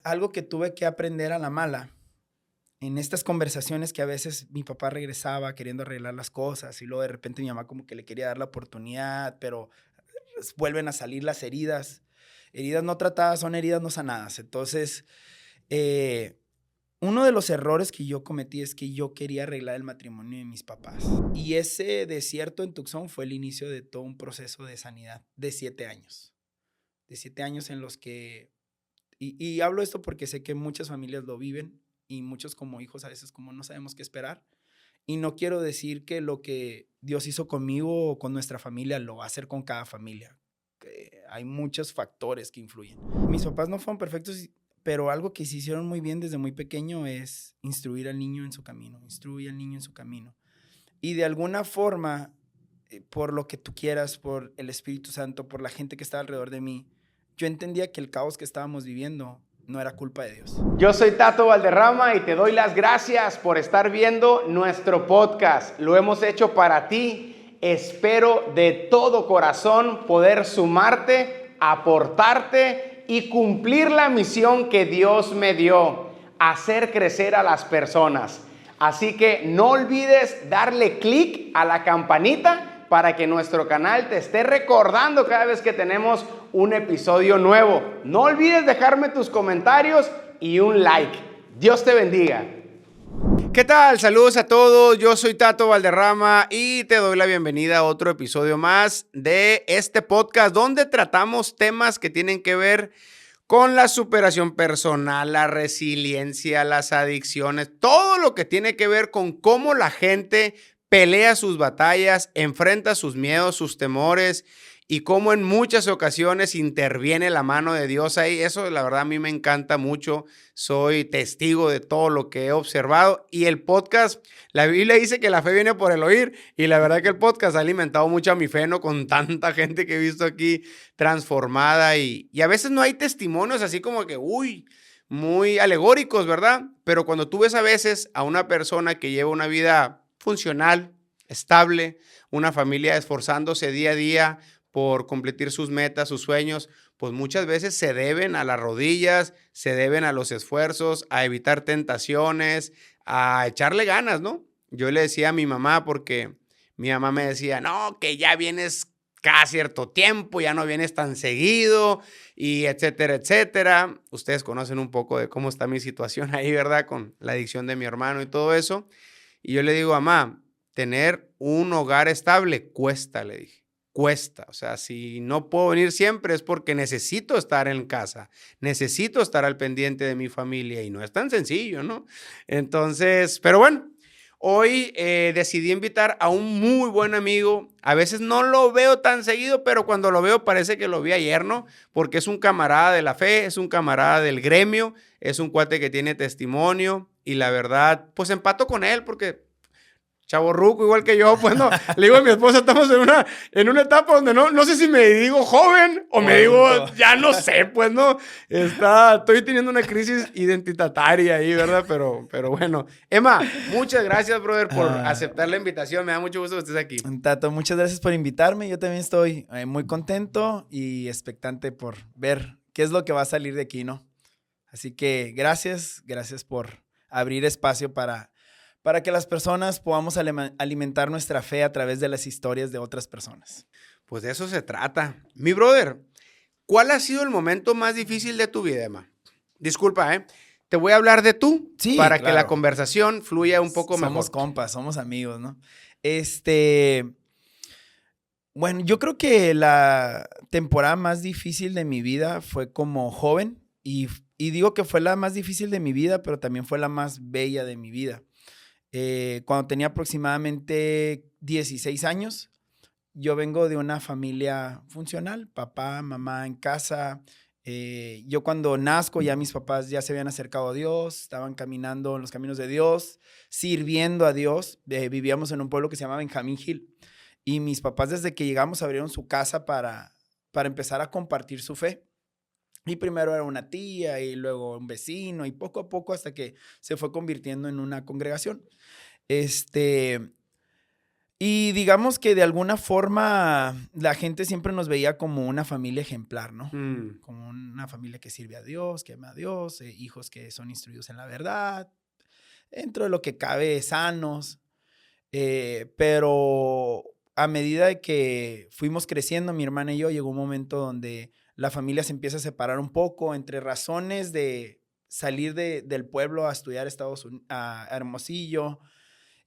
Algo que tuve que aprender a la mala, en estas conversaciones que a veces mi papá regresaba queriendo arreglar las cosas y luego de repente mi mamá como que le quería dar la oportunidad, pero vuelven a salir las heridas. Heridas no tratadas son heridas no sanadas. Entonces, eh, uno de los errores que yo cometí es que yo quería arreglar el matrimonio de mis papás. Y ese desierto en Tucson fue el inicio de todo un proceso de sanidad de 7 años. De 7 años en los que y hablo esto porque sé que muchas familias lo viven y muchos como hijos a veces como no sabemos qué esperar. Y no quiero decir que lo que Dios hizo conmigo o con nuestra familia lo va a hacer con cada familia. Que hay muchos factores que influyen. Mis papás no fueron perfectos, pero algo que se hicieron muy bien desde muy pequeño es instruir al niño en su camino, instruir al niño en su camino. Y de alguna forma, por lo que tú quieras, por el Espíritu Santo, por la gente que estaba alrededor de mí, yo entendía que el caos que estábamos viviendo no era culpa de Dios. Yo soy Tato Valderrama y te doy las gracias por estar viendo nuestro podcast. Lo hemos hecho para ti. Espero de todo corazón poder sumarte, aportarte y cumplir la misión que Dios me dio, hacer crecer a las personas. Así que no olvides darle clic a la campanita para que nuestro canal te esté recordando cada vez que tenemos un episodio nuevo. No olvides dejarme tus comentarios y un like. Dios te bendiga. ¿Qué tal? Saludos a todos. Yo soy Tato Valderrama y te doy la bienvenida a otro episodio más de este podcast donde tratamos temas que tienen que ver con la superación personal, la resiliencia, las adicciones, todo lo que tiene que ver con cómo la gente pelea sus batallas, enfrenta sus miedos, sus temores y cómo en muchas ocasiones interviene la mano de Dios ahí. Eso la verdad a mí me encanta mucho. Soy testigo de todo lo que he observado y el podcast, la Biblia dice que la fe viene por el oír y la verdad que el podcast ha alimentado mucho a mi fe, ¿no? Con tanta gente que he visto aquí transformada y a veces no hay testimonios así como que, muy alegóricos, ¿verdad? Pero cuando tú ves a veces a una persona que lleva una vida funcional, estable, una familia esforzándose día a día por cumplir sus metas, sus sueños, pues muchas veces se deben a las rodillas, se deben a los esfuerzos, a evitar tentaciones, a echarle ganas, ¿no? Yo le decía a mi mamá porque mi mamá me decía, no, que ya vienes cada cierto tiempo, ya no vienes tan seguido y etcétera, etcétera. Ustedes conocen un poco de cómo está mi situación ahí, ¿verdad? Con la adicción de mi hermano y todo eso. Y yo le digo, mamá, tener un hogar estable cuesta, le dije, cuesta. O sea, si no puedo venir siempre es porque necesito estar en casa, necesito estar al pendiente de mi familia y no es tan sencillo, ¿no? Entonces, pero bueno, hoy decidí invitar a un muy buen amigo. A veces no lo veo tan seguido, pero cuando lo veo parece que lo vi ayer, ¿no? Porque es un camarada de la fe, es un camarada del gremio, es un cuate que tiene testimonio y la verdad, pues empato con él porque chavorruco igual que yo, pues no, le digo a mi esposa, estamos en una etapa donde no sé si me digo joven o me digo, ya no sé, pues no, estoy teniendo una crisis identitaria ahí, ¿verdad? Pero bueno, Emma, muchas gracias, brother, por aceptar la invitación, me da mucho gusto que estés aquí. Tato, muchas gracias por invitarme. Yo también estoy muy contento y expectante por ver qué es lo que va a salir de aquí, ¿no? Así que gracias por abrir espacio para que las personas podamos alimentar nuestra fe a través de las historias de otras personas. Pues de eso se trata. Mi brother, ¿cuál ha sido el momento más difícil de tu vida, Emma? Disculpa, te voy a hablar de tú Sí, para que la claro. conversación fluya un poco mejor. Somos compas, somos amigos, ¿no? Bueno, yo creo que la temporada más difícil de mi vida fue como joven y digo que fue la más difícil de mi vida, pero también fue la más bella de mi vida. Cuando tenía aproximadamente 16 años, yo vengo de una familia funcional, papá, mamá en casa. Yo cuando nazco ya mis papás ya se habían acercado a Dios, estaban caminando en los caminos de Dios, sirviendo a Dios. Vivíamos en un pueblo que se llama Benjamín Hill y mis papás desde que llegamos abrieron su casa para empezar a compartir su fe. Y primero era una tía y luego un vecino y poco a poco hasta que se fue convirtiendo en una congregación. Y digamos que de alguna forma la gente siempre nos veía como una familia ejemplar, ¿no? Como una familia que sirve a Dios, que ama a Dios, hijos que son instruidos en la verdad, dentro de lo que cabe sanos. Pero a medida de que fuimos creciendo, mi hermana y yo, llegó un momento donde la familia se empieza a separar un poco entre razones de salir del pueblo a estudiar a Hermosillo,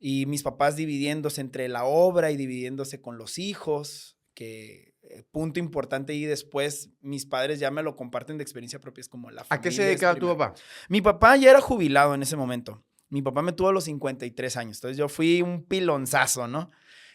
y mis papás dividiéndose entre la obra y dividiéndose con los hijos, que punto importante, y después mis padres ya me lo comparten de experiencia propia, es como la familia. ¿A qué se dedicaba tu papá? Mi papá ya era jubilado en ese momento. Mi papá me tuvo a los 53 años, entonces yo fui un pilonzazo, ¿no?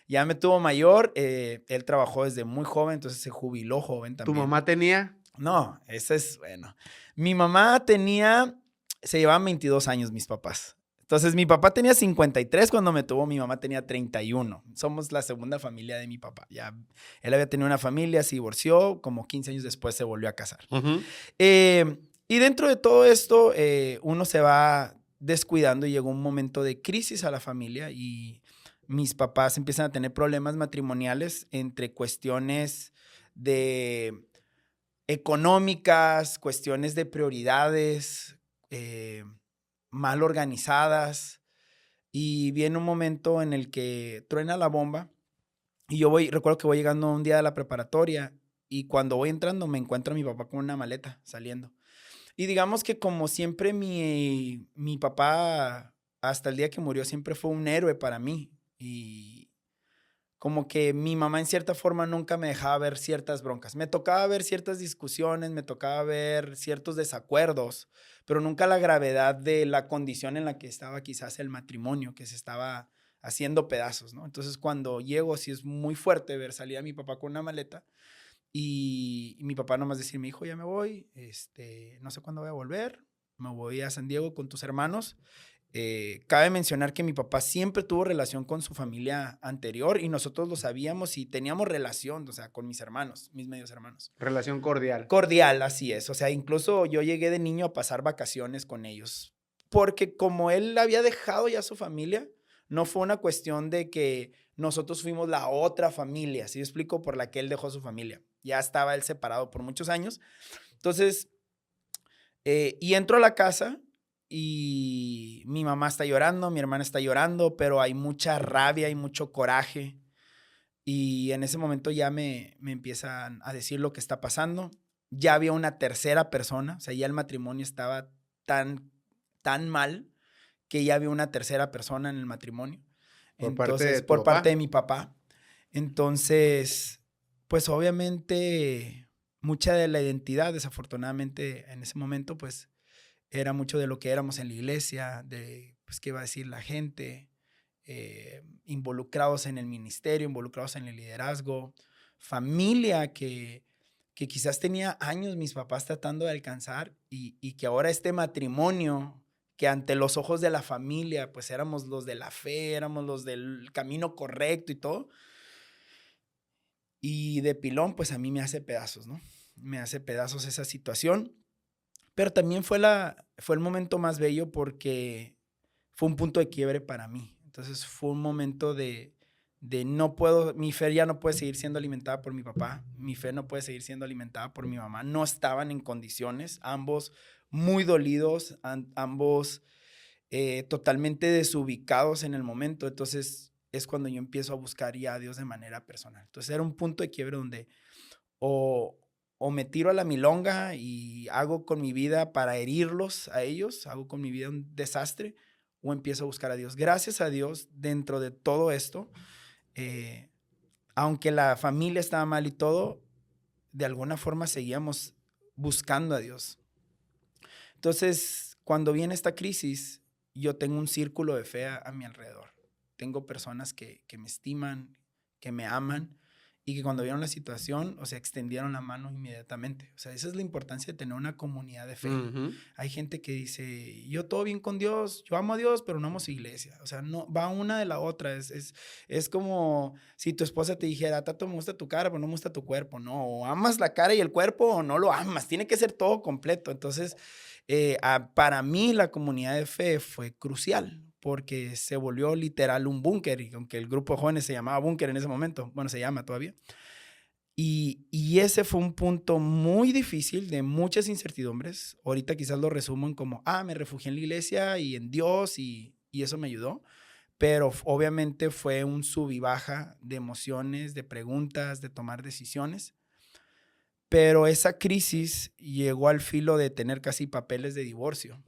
Ya me tuvo mayor, él trabajó desde muy joven, entonces se jubiló joven también. ¿Tu mamá tenía? No, ese es, bueno. Mi mamá se llevaban 22 años mis papás. Entonces, mi papá tenía 53 cuando me tuvo, mi mamá tenía 31. Somos la segunda familia de mi papá. Ya, él había tenido una familia, se divorció, como 15 años después se volvió a casar. Y dentro de todo esto, uno se va descuidando y llegó un momento de crisis a la familia y mis papás empiezan a tener problemas matrimoniales entre cuestiones económicas, cuestiones de prioridades, mal organizadas, y viene un momento en el que truena la bomba y recuerdo que voy llegando un día de la preparatoria y cuando voy entrando me encuentro a mi papá con una maleta saliendo. Y digamos que como siempre mi papá hasta el día que murió siempre fue un héroe para mí, y como que mi mamá en cierta forma nunca me dejaba ver ciertas broncas. Me tocaba ver ciertas discusiones, me tocaba ver ciertos desacuerdos, pero nunca la gravedad de la condición en la que estaba quizás el matrimonio, que se estaba haciendo pedazos, ¿no? Entonces cuando llego, sí es muy fuerte ver salir a mi papá con una maleta y mi papá nomás decirme, hijo, ya me voy, no sé cuándo voy a volver, me voy a San Diego con tus hermanos. Cabe mencionar que mi papá siempre tuvo relación con su familia anterior y nosotros lo sabíamos y teníamos relación, o sea, con mis hermanos, mis medios hermanos. Relación cordial. Cordial, así es. O sea, incluso yo llegué de niño a pasar vacaciones con ellos, porque como él había dejado ya su familia, no fue una cuestión de que nosotros fuimos la otra familia, ¿sí me explico? Por la que él dejó su familia. Ya estaba él separado por muchos años. Entonces, y entro a la casa y mi mamá está llorando, mi hermana está llorando, pero hay mucha rabia y mucho coraje. Y en ese momento ya me empiezan a decir lo que está pasando. Ya había una tercera persona, o sea, ya el matrimonio estaba tan mal que ya había una tercera persona en el matrimonio. Por parte de mi papá. Entonces, pues obviamente mucha de la identidad, desafortunadamente en ese momento, pues era mucho de lo que éramos en la iglesia, de pues qué iba a decir la gente, involucrados en el ministerio, involucrados en el liderazgo, familia que quizás tenía años mis papás tratando de alcanzar y que ahora este matrimonio, que ante los ojos de la familia, pues éramos los de la fe, éramos los del camino correcto y todo, y de pilón, pues a mí me hace pedazos, ¿no? Me hace pedazos esa situación. Pero también fue el momento más bello porque fue un punto de quiebre para mí. Entonces fue un momento de mi fe ya no puede seguir siendo alimentada por mi papá, mi fe no puede seguir siendo alimentada por mi mamá. No estaban en condiciones, ambos muy dolidos, ambos totalmente desubicados en el momento. Entonces es cuando yo empiezo a buscar ya a Dios de manera personal. Entonces era un punto de quiebre donde o me tiro a la milonga y hago con mi vida para herirlos a ellos, hago con mi vida un desastre, o empiezo a buscar a Dios. Gracias a Dios, dentro de todo esto, aunque la familia estaba mal y todo, de alguna forma seguíamos buscando a Dios. Entonces, cuando viene esta crisis, yo tengo un círculo de fe a mi alrededor. Tengo personas que me estiman, que me aman, y que cuando vieron la situación, o sea, extendieron la mano inmediatamente. O sea, esa es la importancia de tener una comunidad de fe. Hay gente que dice, yo todo bien con Dios, yo amo a Dios, pero no amo su iglesia. O sea, no, va una de la otra. Es como si tu esposa te dijera, Tato, me gusta tu cara, pero no me gusta tu cuerpo. No, o amas la cara y el cuerpo o no lo amas. Tiene que ser todo completo. Entonces, para mí la comunidad de fe fue crucial, porque se volvió literal un búnker, y aunque el grupo de jóvenes se llamaba búnker en ese momento, bueno, se llama todavía. Y ese fue un punto muy difícil, de muchas incertidumbres. Ahorita quizás lo resumo en como, me refugié en la iglesia y en Dios y eso me ayudó. Pero obviamente fue un sub y baja de emociones, de preguntas, de tomar decisiones. Pero esa crisis llegó al filo de tener casi papeles de divorcio.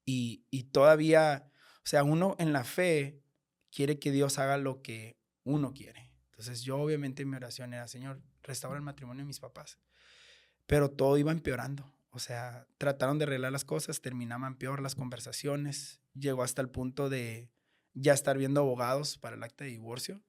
Y todavía, o sea, uno en la fe quiere que Dios haga lo que uno quiere. Entonces yo obviamente mi oración era, Señor, restaura el matrimonio de mis papás. Pero todo iba empeorando. O sea, trataron de arreglar las cosas, terminaban peor las conversaciones. Llegó hasta el punto de ya estar viendo abogados para el acta de divorcio.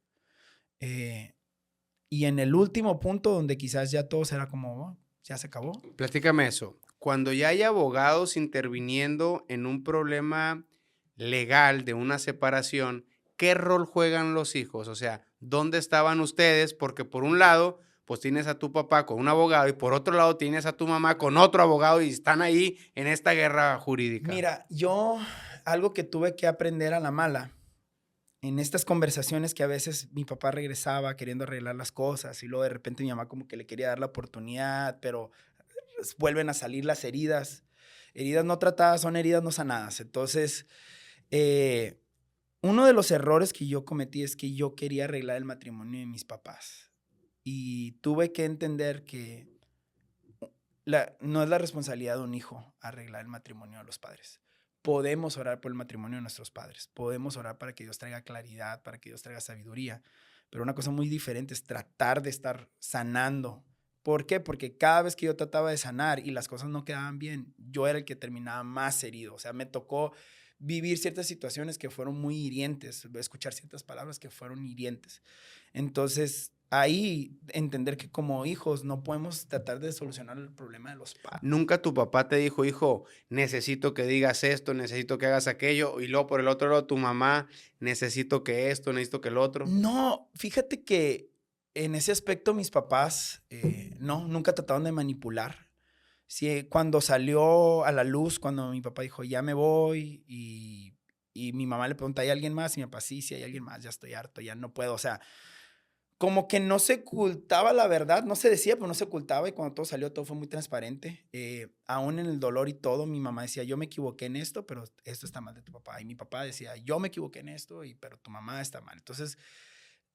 Y en el último punto donde quizás ya todo será como, ya se acabó. Platícame eso. Cuando ya hay abogados interviniendo en un problema legal de una separación, ¿qué rol juegan los hijos? O sea, ¿dónde estaban ustedes? Porque por un lado, pues tienes a tu papá con un abogado y por otro lado tienes a tu mamá con otro abogado y están ahí en esta guerra jurídica. Mira, algo que tuve que aprender a la mala, en estas conversaciones que a veces mi papá regresaba queriendo arreglar las cosas y luego de repente mi mamá como que le quería dar la oportunidad, pero vuelven a salir las heridas. Heridas no tratadas son heridas no sanadas. Entonces, uno de los errores que yo cometí es que yo quería arreglar el matrimonio de mis papás. Y tuve que entender que no es la responsabilidad de un hijo arreglar el matrimonio de los padres. Podemos orar por el matrimonio de nuestros padres. Podemos orar para que Dios traiga claridad, para que Dios traiga sabiduría. Pero una cosa muy diferente es tratar de estar sanando. ¿Por qué? Porque cada vez que yo trataba de sanar y las cosas no quedaban bien, yo era el que terminaba más herido. O sea, me tocó vivir ciertas situaciones que fueron muy hirientes, escuchar ciertas palabras que fueron hirientes. Entonces, ahí entender que como hijos no podemos tratar de solucionar el problema de los padres. Nunca tu papá te dijo, hijo, necesito que digas esto, necesito que hagas aquello, y luego por el otro lado tu mamá, necesito que esto, necesito que el otro. No, fíjate que en ese aspecto mis papás nunca trataron de manipular. Sí, cuando salió a la luz, cuando mi papá dijo, ya me voy, y mi mamá le pregunta, ¿hay alguien más? Y mi papá, sí, hay alguien más, ya estoy harto, ya no puedo. O sea, como que no se ocultaba la verdad, no se decía, pero no se ocultaba, y cuando todo salió, todo fue muy transparente. Aún en el dolor y todo, mi mamá decía, yo me equivoqué en esto, pero esto está mal de tu papá. Y mi papá decía, yo me equivoqué en esto, pero tu mamá está mal. Entonces,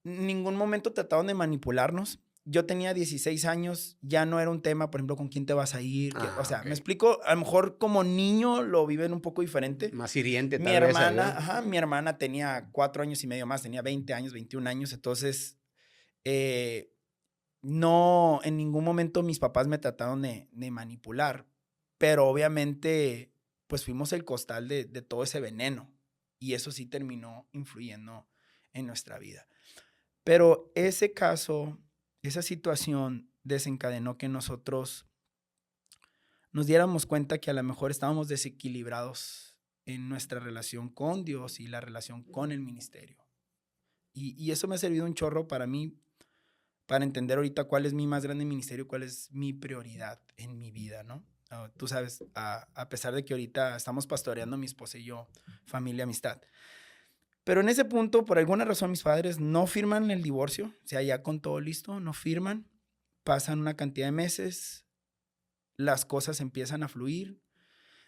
en ningún momento trataron de manipularnos. Yo tenía 16 años, ya no era un tema, por ejemplo, con quién te vas a ir. O sea, me explico, a lo mejor como niño lo viven un poco diferente. Más hiriente Mi tal vez. hermana, mi hermana tenía 4 años y medio más, tenía 20 años, 21 años, entonces no, en ningún momento mis papás me trataron de manipular, pero obviamente pues fuimos el costal de todo ese veneno, y eso sí terminó influyendo en nuestra vida. Pero ese caso, esa situación desencadenó que nosotros nos diéramos cuenta que a lo mejor estábamos desequilibrados en nuestra relación con Dios y la relación con el ministerio. Y eso me ha servido un chorro para mí, para entender ahorita cuál es mi más grande ministerio, cuál es mi prioridad en mi vida, ¿no? Tú sabes, a pesar de que ahorita estamos pastoreando mi esposa y yo, familia, amistad. Pero en ese punto, por alguna razón, mis padres no firman el divorcio. O sea, ya con todo listo, no firman. Pasan una cantidad de meses, las cosas empiezan a fluir.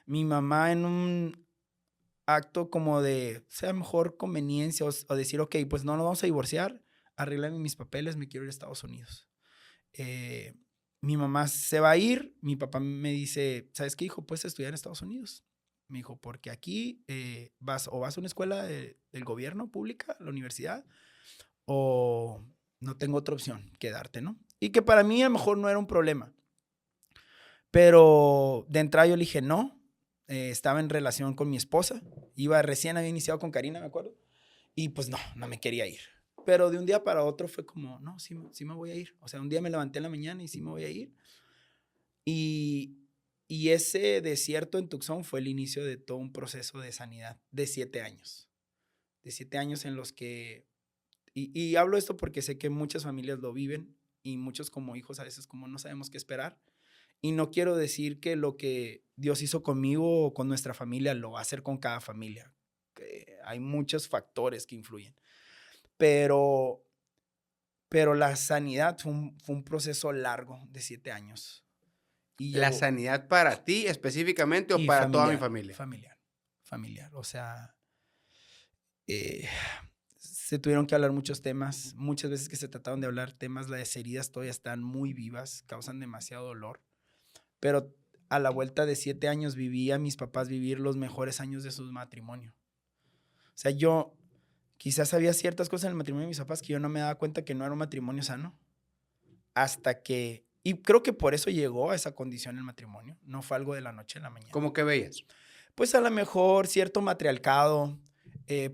Mi mamá, en un acto como de, sea mejor conveniencia o decir, ok, pues no nos vamos a divorciar, arréglame mis papeles, me quiero ir a Estados Unidos. Mi mamá se va a ir, mi papá me dice, ¿sabes qué, hijo? Puedes estudiar en Estados Unidos. Me dijo, porque aquí vas a una escuela del gobierno pública, la universidad, o no tengo otra opción que darte, ¿no? Y que para mí a lo mejor no era un problema. Pero de entrada yo le dije no. Estaba en relación con mi esposa. Recién había iniciado con Karina, me acuerdo. Y pues no me quería ir. Pero de un día para otro fue como, no, sí me voy a ir. O sea, un día me levanté en la mañana y sí me voy a ir. Y ese desierto en Tucson fue el inicio de todo un proceso de sanidad de 7 años. De 7 años en los que... Y hablo esto porque sé que muchas familias lo viven y muchos como hijos a veces como no sabemos qué esperar. Y no quiero decir que lo que Dios hizo conmigo o con nuestra familia lo va a hacer con cada familia. hay muchos factores que influyen. Pero la sanidad fue un proceso largo de 7 años. Y ¿La sanidad para ti específicamente o para toda mi familia? Familiar. O sea, se tuvieron que hablar muchos temas. Muchas veces que se trataron de hablar temas, las heridas todavía están muy vivas, causan demasiado dolor. Pero a la vuelta de 7 años viví a mis papás vivir los mejores años de su matrimonio. O sea, yo quizás había ciertas cosas en el matrimonio de mis papás que yo no me daba cuenta que no era un matrimonio sano. Hasta que... Y creo que por eso llegó a esa condición el matrimonio. No fue algo de la noche a la mañana. ¿Cómo que veías? Pues a lo mejor cierto matriarcado,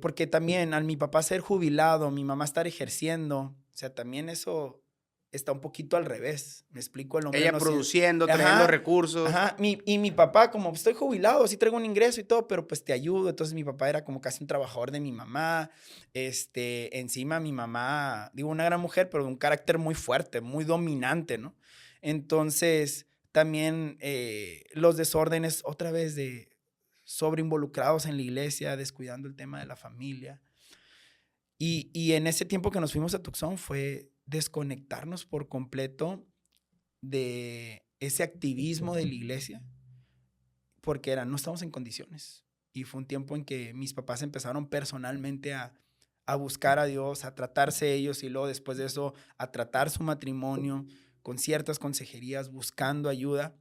porque también al mi papá ser jubilado, mi mamá estar ejerciendo, o sea, también eso está un poquito al revés. Me explico, el hombre ella no produciendo, trayendo recursos. Ajá, y mi papá, como estoy jubilado, sí traigo un ingreso y todo, pero pues te ayudo. Entonces mi papá era como casi un trabajador de mi mamá. Encima mi mamá, digo, una gran mujer, pero de un carácter muy fuerte, muy dominante, ¿no? Entonces también los desórdenes otra vez de sobreinvolucrados en la iglesia, descuidando el tema de la familia. Y en ese tiempo que nos fuimos a Tucson fue desconectarnos por completo de ese activismo de la iglesia, porque no estamos en condiciones. Y fue un tiempo en que mis papás empezaron personalmente a buscar a Dios, a tratarse ellos y luego después de eso a tratar su matrimonio con ciertas consejerías, buscando ayuda.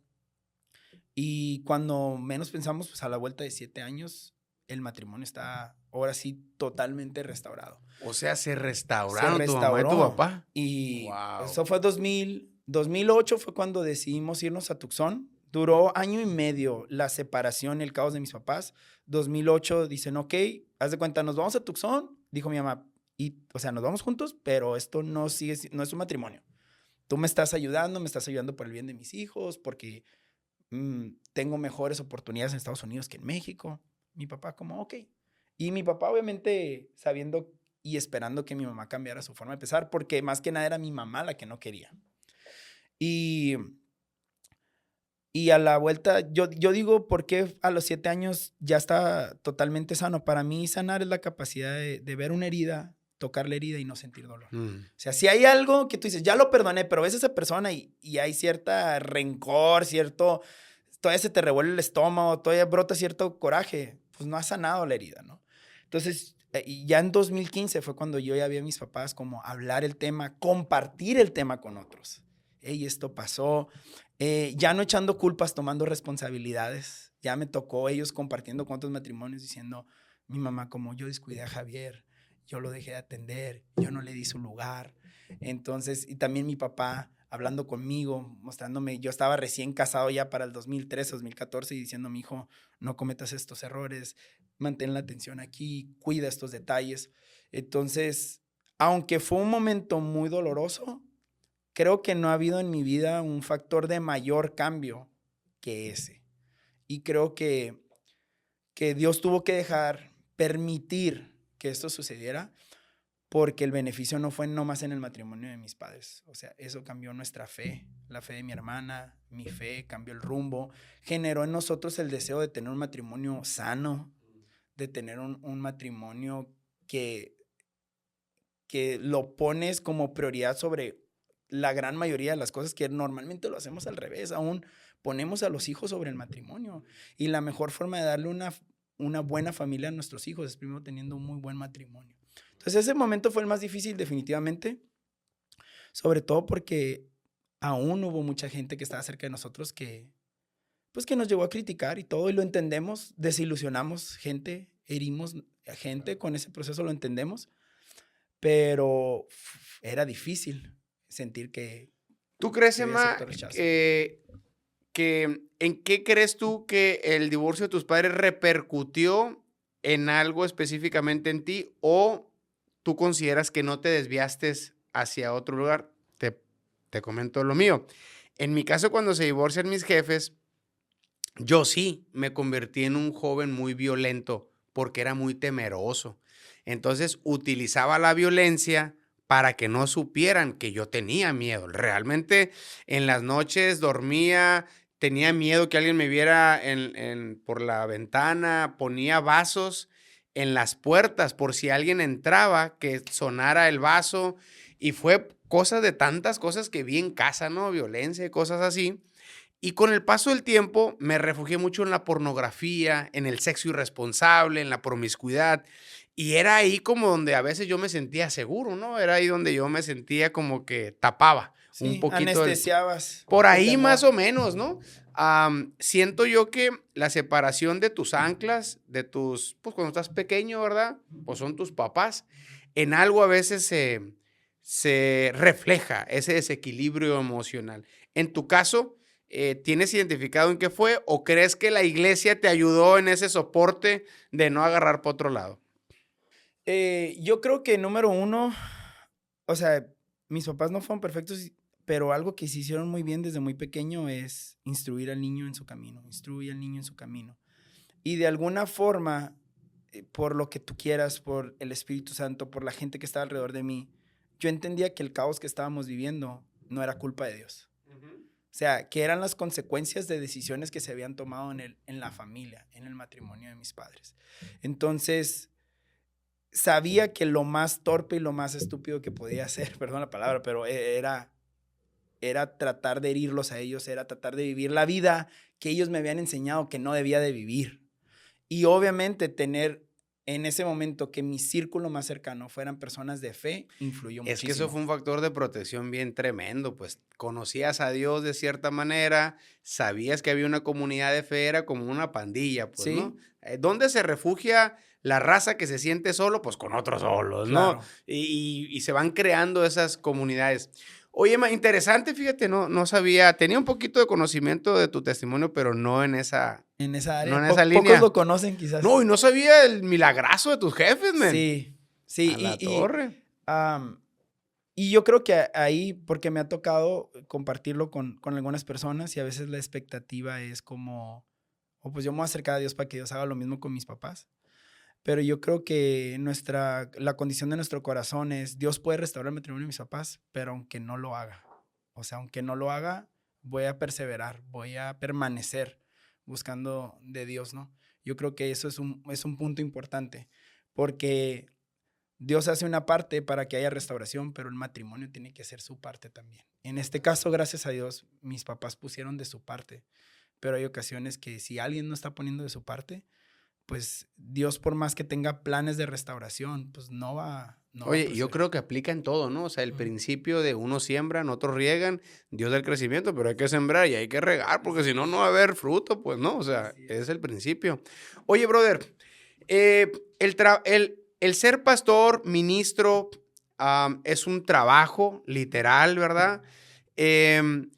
Y cuando menos pensamos, pues a la vuelta de 7 años, el matrimonio está ahora sí totalmente restaurado. O sea, se restauraron tu mamá y tu papá. Y eso fue 2008 fue cuando decidimos irnos a Tucson. Duró 1.5 años la separación, el caos de mis papás. 2008 dicen, ok, haz de cuenta, nos vamos a Tucson. Dijo mi mamá, o sea, nos vamos juntos, pero esto no es un matrimonio. Tú me estás ayudando por el bien de mis hijos, porque tengo mejores oportunidades en Estados Unidos que en México. Mi papá como, ok. Y mi papá obviamente sabiendo y esperando que mi mamá cambiara su forma de pensar, porque más que nada era mi mamá la que no quería. Y a la vuelta, yo digo, ¿por qué a los 7 años ya está totalmente sano? Para mí sanar es la capacidad de ver una herida, tocar la herida y no sentir dolor. O sea, si hay algo que tú dices, ya lo perdoné, pero ves a esa persona y hay cierta rencor, todavía se te revuelve el estómago, todavía brota cierto coraje, pues no has sanado la herida, ¿no? Entonces, y ya en 2015 fue cuando yo ya vi a mis papás como hablar el tema, compartir el tema con otros. Hey, esto pasó. Ya no echando culpas, tomando responsabilidades. Ya me tocó ellos compartiendo con otros matrimonios diciendo, mi mamá, como yo descuidé a Javier, yo lo dejé de atender, yo no le di su lugar. Entonces, y también mi papá hablando conmigo, mostrándome, yo estaba recién casado ya para el 2013, 2014 y diciendo, mi hijo, no cometas estos errores, mantén la atención aquí, cuida estos detalles. Entonces, aunque fue un momento muy doloroso, creo que no ha habido en mi vida un factor de mayor cambio que ese. Y creo que Dios tuvo que permitir que esto sucediera, porque el beneficio no fue nomás en el matrimonio de mis padres. O sea, eso cambió nuestra fe, la fe de mi hermana, mi fe, cambió el rumbo, generó en nosotros el deseo de tener un matrimonio sano, de tener un matrimonio que lo pones como prioridad sobre la gran mayoría de las cosas que normalmente lo hacemos al revés. Aún ponemos a los hijos sobre el matrimonio. Y la mejor forma de darle una buena familia a nuestros hijos es primero teniendo un muy buen matrimonio. Entonces ese momento fue el más difícil definitivamente, sobre todo porque aún hubo mucha gente que estaba cerca de nosotros que nos llegó a criticar y todo, y lo entendemos, desilusionamos gente, herimos a gente con ese proceso, lo entendemos, pero era difícil sentir que... ¿Tú crees, Emma, que en qué crees tú que el divorcio de tus padres repercutió en algo específicamente en ti, o tú consideras que no te desviaste hacia otro lugar? Te comento lo mío. En mi caso, cuando se divorcian mis jefes, yo sí me convertí en un joven muy violento porque era muy temeroso. Entonces utilizaba la violencia para que no supieran que yo tenía miedo. Realmente en las noches dormía, tenía miedo que alguien me viera por la ventana, ponía vasos en las puertas por si alguien entraba, que sonara el vaso. Y fue cosas de tantas cosas que vi en casa, ¿no? Violencia y cosas así. Y con el paso del tiempo me refugié mucho en la pornografía, en el sexo irresponsable, en la promiscuidad. Y era ahí como donde a veces yo me sentía seguro, ¿no? Era ahí donde yo me sentía como que tapaba un Sí, poquito anestesiabas por tu ahí más temor. o menos, ¿no? Siento yo que la separación de tus anclas, de tus, pues cuando estás pequeño, ¿verdad? Pues son tus papás. En algo a veces se refleja ese desequilibrio emocional. En tu caso, ¿tienes identificado en qué fue o crees que la iglesia te ayudó en ese soporte de no agarrar por otro lado? Yo creo que número uno, o sea, mis papás no fueron perfectos, pero algo que sí hicieron muy bien desde muy pequeño es instruir al niño en su camino, instruir al niño en su camino. Y de alguna forma, por lo que tú quieras, por el Espíritu Santo, por la gente que estaba alrededor de mí, yo entendía que el caos que estábamos viviendo no era culpa de Dios. O sea, que eran las consecuencias de decisiones que se habían tomado en la familia, en el matrimonio de mis padres. Entonces, sabía que lo más torpe y lo más estúpido que podía hacer, perdón la palabra, pero era tratar de herirlos a ellos, era tratar de vivir la vida que ellos me habían enseñado que no debía de vivir. Y obviamente tener en ese momento que mi círculo más cercano fueran personas de fe, influyó Es que eso muchísimo. fue un factor de protección bien tremendo, pues conocías a Dios de cierta manera, sabías que había una comunidad de fe, era como una pandilla, pues, ¿no? Sí, ¿Dónde se refugia la raza que se siente solo? Pues con otros solos, ¿no? claro. Y se van creando esas comunidades. Oye, interesante, fíjate, no sabía, tenía un poquito de conocimiento de tu testimonio, pero no en esa, En esa no área, en esa pocos línea. lo conocen quizás. No, y no sabía el milagrazo de tus jefes, men. Sí, sí, A la torre. am, y yo creo que ahí, porque me ha tocado compartirlo con algunas personas y a veces la expectativa es como, oh, pues yo me voy a acercar a Dios para que Dios haga lo mismo con mis papás. Pero yo creo que la condición de nuestro corazón es, Dios puede restaurar el matrimonio de mis papás, pero aunque no lo haga, o sea, aunque no lo haga, voy a perseverar, voy a permanecer buscando de Dios, ¿no? Yo creo que eso es un punto importante, porque Dios hace una parte para que haya restauración, pero el matrimonio tiene que hacer su parte también. En este caso, gracias a Dios, mis papás pusieron de su parte, pero hay ocasiones que si alguien no está poniendo de su parte, pues Dios por más que tenga planes de restauración, pues no va a Oye, yo proceder. creo que aplica en todo, ¿no? O sea, el Ujú. principio de unos siembran, otros riegan, Dios da el crecimiento, pero hay que sembrar y hay que regar, porque si no, no va a haber fruto, pues no, o sea, Así es es. el principio. Oye, brother, el ser pastor, ministro, es un trabajo literal, ¿verdad? Em,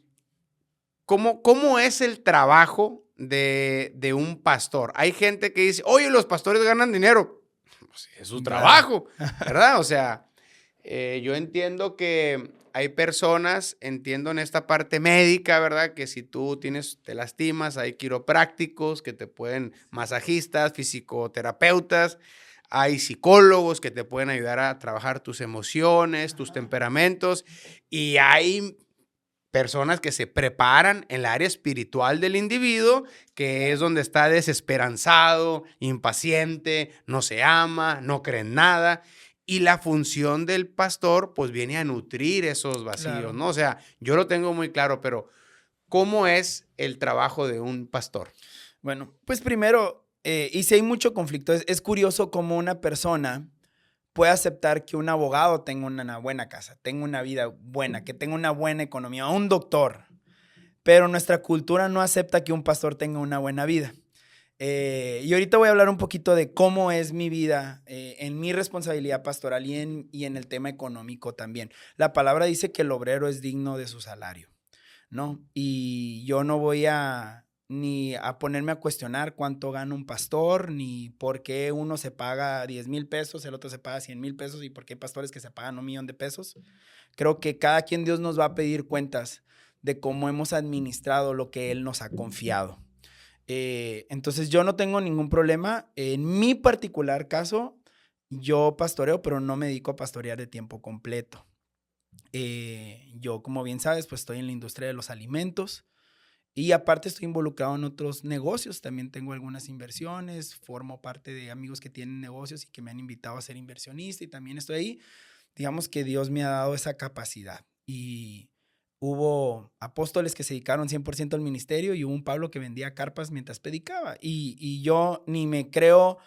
¿Cómo es el trabajo de un pastor? Hay gente que dice, oye, los pastores ganan dinero. Pues, sí, es su Claro. trabajo, ¿verdad? O sea, yo entiendo que hay personas, entiendo en esta parte médica, ¿verdad? Que si tú te lastimas, hay quiroprácticos que te pueden, masajistas, fisioterapeutas, hay psicólogos que te pueden ayudar a trabajar tus emociones, tus Ajá. temperamentos, y hay personas que se preparan en el área espiritual del individuo, que es Claro. donde está desesperanzado, impaciente, no se ama, no cree en nada. Y la función del pastor, pues viene a nutrir esos vacíos, Claro. ¿no? O sea, yo lo tengo muy claro, pero ¿cómo es el trabajo de un pastor? Bueno, pues primero, y si hay mucho conflicto, es curioso cómo una persona puede aceptar que un abogado tenga una buena casa, tenga una vida buena, que tenga una buena economía, o un doctor, pero nuestra cultura no acepta que un pastor tenga una buena vida. Y ahorita voy a hablar un poquito de cómo es mi vida en mi responsabilidad pastoral y en el tema económico también. La palabra dice que el obrero es digno de su salario, ¿no? Y yo no voy a ni a ponerme a cuestionar cuánto gana un pastor, ni por qué uno se paga 10,000 pesos, el otro se paga 100,000 pesos y por qué hay pastores que se pagan 1,000,000 de pesos. Creo que cada quien Dios nos va a pedir cuentas de cómo hemos administrado lo que Él nos ha confiado. Entonces yo no tengo ningún problema. En mi particular caso, yo pastoreo, pero no me dedico a pastorear de tiempo completo. Yo, como bien sabes, pues estoy en la industria de los alimentos. Y aparte estoy involucrado en otros negocios, también tengo algunas inversiones, formo parte de amigos que tienen negocios y que me han invitado a ser inversionista y también estoy ahí. Digamos que Dios me ha dado esa capacidad y hubo apóstoles que se dedicaron 100% al ministerio y hubo un Pablo que vendía carpas mientras predicaba y yo ni me creo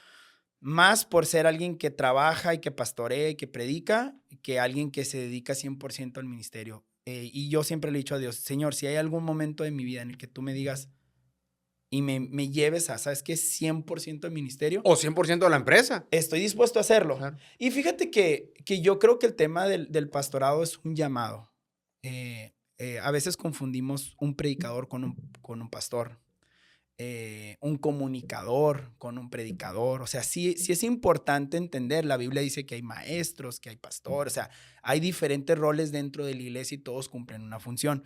más por ser alguien que trabaja y que pastorea y que predica que alguien que se dedica 100% al ministerio. Y yo siempre le he dicho a Dios, Señor, si hay algún momento de mi vida en el que tú me digas y me lleves a, ¿sabes qué? 100% al ministerio. O 100% de la empresa. Estoy dispuesto a hacerlo. Claro. Y fíjate que yo creo que el tema del pastorado es un llamado. A veces confundimos un predicador con un pastor. Un comunicador con un predicador. O sea, sí es importante entender. La Biblia dice que hay maestros, que hay pastores. O sea, hay diferentes roles dentro de la iglesia y todos cumplen una función.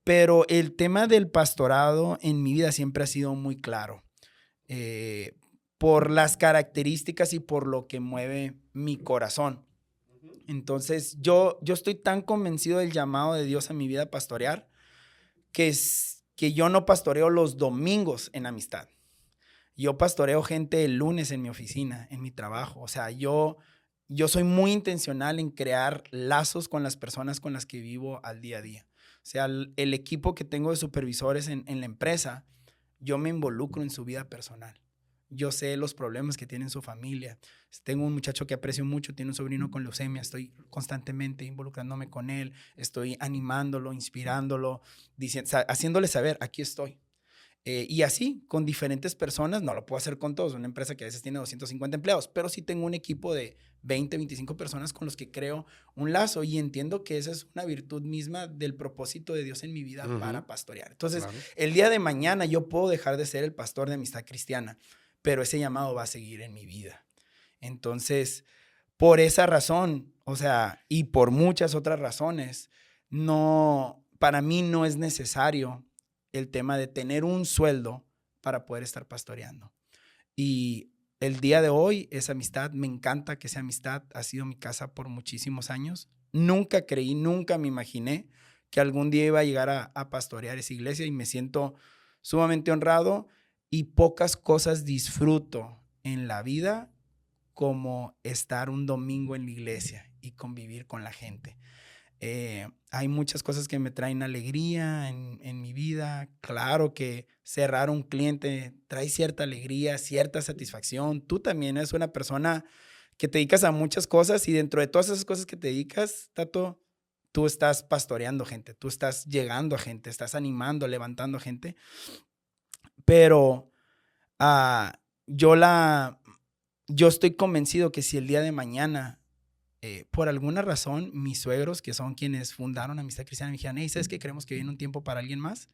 Pero el tema del pastorado en mi vida siempre ha sido muy claro. Por las características y por lo que mueve mi corazón. Entonces, yo estoy tan convencido del llamado de Dios a mi vida a pastorear que yo no pastoreo los domingos en amistad. Yo pastoreo gente el lunes en mi oficina, en mi trabajo. O sea, yo soy muy intencional en crear lazos con las personas con las que vivo al día a día. O sea, el equipo que tengo de supervisores en la empresa, yo me involucro en su vida personal. Yo sé los problemas que tiene su familia. Tengo un muchacho que aprecio mucho, tiene un sobrino con leucemia. Estoy constantemente involucrándome con él. Estoy animándolo, inspirándolo, haciéndole saber, aquí estoy. Y así, con diferentes personas, no lo puedo hacer con todos. Una empresa que a veces tiene 250 empleados, pero sí tengo un equipo de 20, 25 personas con los que creo un lazo y entiendo que esa es una virtud misma del propósito de Dios en mi vida para pastorear. Entonces, claro, el día de mañana yo puedo dejar de ser el pastor de Amistad Cristiana, pero ese llamado va a seguir en mi vida. Entonces, por esa razón, o sea, y por muchas otras razones, para mí no es necesario el tema de tener un sueldo para poder estar pastoreando. Y el día de hoy, esa amistad, me encanta que esa amistad ha sido mi casa por muchísimos años. Nunca creí, nunca me imaginé que algún día iba a llegar a pastorear esa iglesia y me siento sumamente honrado y pocas cosas disfruto en la vida como estar un domingo en la iglesia y convivir con la gente. Hay muchas cosas que me traen alegría en mi vida. Claro que cerrar un cliente trae cierta alegría, cierta satisfacción. Tú también eres una persona que te dedicas a muchas cosas y dentro de todas esas cosas que te dedicas, Tato, tú estás pastoreando gente, tú estás llegando a gente, estás animando, levantando gente. Pero yo estoy convencido que si el día de mañana por alguna razón, mis suegros, que son quienes fundaron Amistad Cristiana, me dijeron, hey, ¿sabes qué? Creemos que viene un tiempo para alguien más.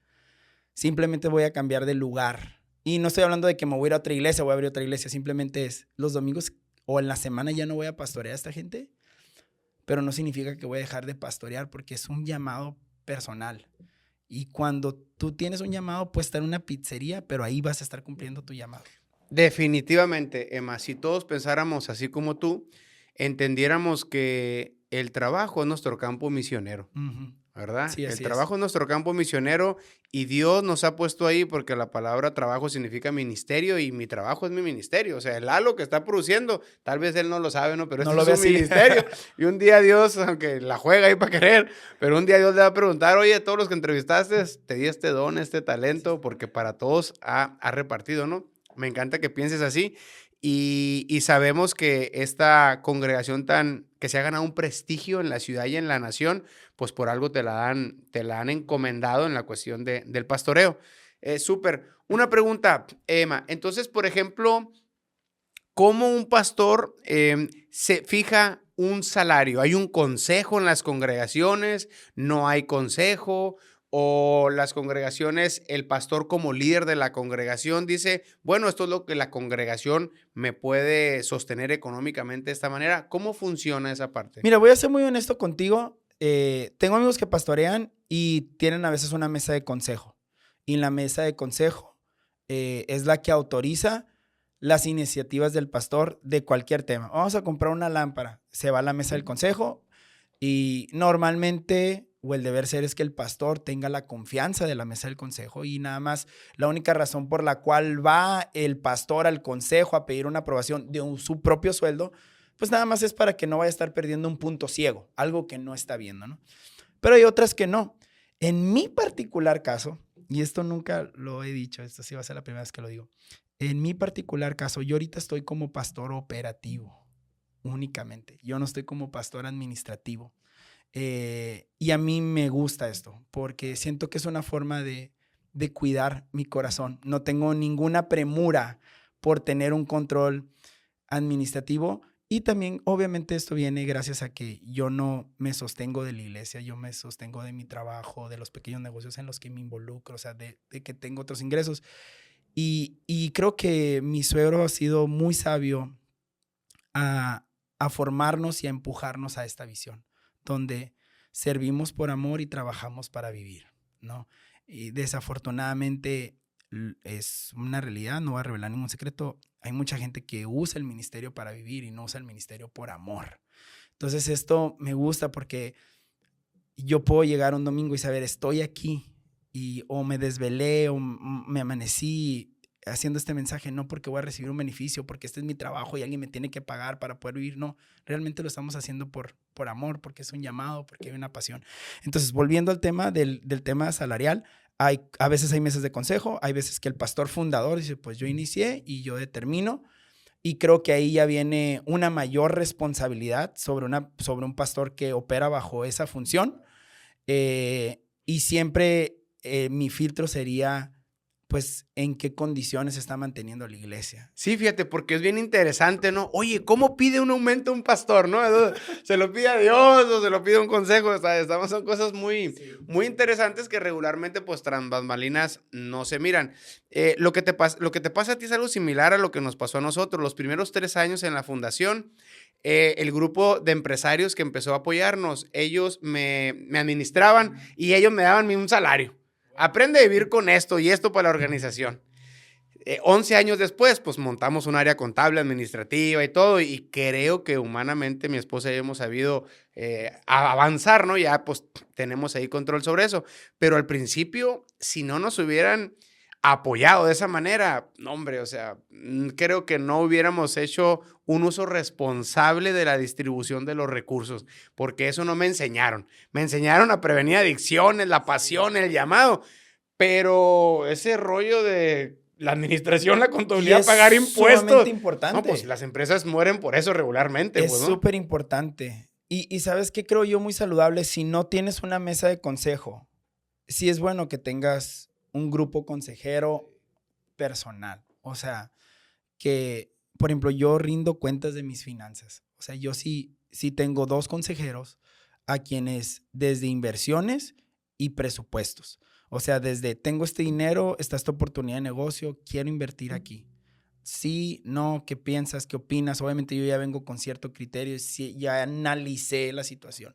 Simplemente voy a cambiar de lugar. Y no estoy hablando de que me voy a ir a otra iglesia, voy a abrir otra iglesia. Simplemente es los domingos o en la semana ya no voy a pastorear a esta gente, pero no significa que voy a dejar de pastorear porque es un llamado personal. Y cuando tú tienes un llamado, puedes estar en una pizzería, pero ahí vas a estar cumpliendo tu llamado. Definitivamente, Emma, si todos pensáramos así como tú, entendiéramos que el trabajo es nuestro campo misionero, ¿verdad? Sí, el trabajo es nuestro campo misionero y Dios nos ha puesto ahí porque la palabra trabajo significa ministerio y mi trabajo es mi ministerio. O sea, el halo que está produciendo, tal vez él no lo sabe, ¿no? Pero no es un ministerio. Y un día Dios, aunque la juega ahí para querer, pero un día Dios le va a preguntar, oye, todos los que entrevistaste, te di este don, este talento, porque para todos ha repartido, ¿no? Me encanta que pienses así. Y sabemos que esta congregación que se ha ganado un prestigio en la ciudad y en la nación, pues por algo te la han encomendado en la cuestión del pastoreo. Súper. Una pregunta, Emma. Entonces, por ejemplo, ¿cómo un pastor se fija un salario? ¿Hay un consejo en las congregaciones? ¿No hay consejo? O las congregaciones, el pastor como líder de la congregación dice, bueno, esto es lo que la congregación me puede sostener económicamente de esta manera. ¿Cómo funciona esa parte? Mira, voy a ser muy honesto contigo. Tengo amigos que pastorean y tienen a veces una mesa de consejo. Y la mesa de consejo es la que autoriza las iniciativas del pastor de cualquier tema. Vamos a comprar una lámpara. Se va a la mesa del consejo y normalmente o el deber ser es que el pastor tenga la confianza de la mesa del consejo, y nada más la única razón por la cual va el pastor al consejo a pedir una aprobación de su propio sueldo, pues nada más es para que no vaya a estar perdiendo un punto ciego, algo que no está viendo, ¿no? Pero hay otras que no. En mi particular caso, y esto nunca lo he dicho, esto sí va a ser la primera vez que lo digo, en mi particular caso, yo ahorita estoy como pastor operativo únicamente. Yo no estoy como pastor administrativo. Y a mí me gusta esto porque siento que es una forma de cuidar mi corazón. No tengo ninguna premura por tener un control administrativo, y también obviamente esto viene gracias a que yo no me sostengo de la iglesia, yo me sostengo de mi trabajo, de los pequeños negocios en los que me involucro, o sea, de que tengo otros ingresos. Y creo que mi suegro ha sido muy sabio a formarnos y a empujarnos a esta visión, donde servimos por amor y trabajamos para vivir, ¿no? Y desafortunadamente es una realidad, no voy a revelar ningún secreto, hay mucha gente que usa el ministerio para vivir y no usa el ministerio por amor. Entonces esto me gusta porque yo puedo llegar un domingo y saber, estoy aquí, y o me desvelé o me amanecí haciendo este mensaje, no porque voy a recibir un beneficio, porque este es mi trabajo y alguien me tiene que pagar para poder vivir, no, realmente lo estamos haciendo por amor, porque es un llamado, porque hay una pasión. Entonces, volviendo al tema del tema salarial, a veces hay mesas de consejo, hay veces que el pastor fundador dice, pues yo inicié y yo determino, y creo que ahí ya viene una mayor responsabilidad sobre un pastor que opera bajo esa función, y siempre mi filtro sería, pues, en qué condiciones se está manteniendo la iglesia. Sí, fíjate, porque es bien interesante, ¿no? Oye, ¿cómo pide un aumento un pastor, no? ¿Se lo pide a Dios o se lo pide un consejo? O sea, son cosas muy, muy interesantes que regularmente, pues, tras bambalinas no se miran. Lo que te pasa a ti es algo similar a lo que nos pasó a nosotros. Los primeros 3 años en la fundación, el grupo de empresarios que empezó a apoyarnos, ellos me administraban y ellos me daban un salario. Aprende a vivir con esto y esto para la organización. 11 años después, pues montamos un área contable, administrativa y todo, y creo que humanamente mi esposa y yo hemos sabido avanzar, ¿no? Ya pues tenemos ahí control sobre eso, pero al principio, si no nos hubieran apoyado de esa manera, no, hombre, o sea, creo que no hubiéramos hecho un uso responsable de la distribución de los recursos, porque eso no me enseñaron. Me enseñaron a prevenir adicciones, la pasión, el llamado, pero ese rollo de la administración, la contabilidad, pagar impuestos. Sumamente importante. No, pues las empresas mueren por eso regularmente. Es súper importante. Y ¿sabes qué creo yo muy saludable? Si no tienes una mesa de consejo, sí es bueno que tengas un grupo consejero personal. O sea, que, por ejemplo, yo rindo cuentas de mis finanzas. O sea, yo sí tengo 2 consejeros a quienes desde inversiones y presupuestos. O sea, desde tengo este dinero, está esta oportunidad de negocio, quiero invertir aquí. Sí, no, ¿qué piensas? ¿Qué opinas? Obviamente yo ya vengo con cierto criterio, sí, ya analicé la situación.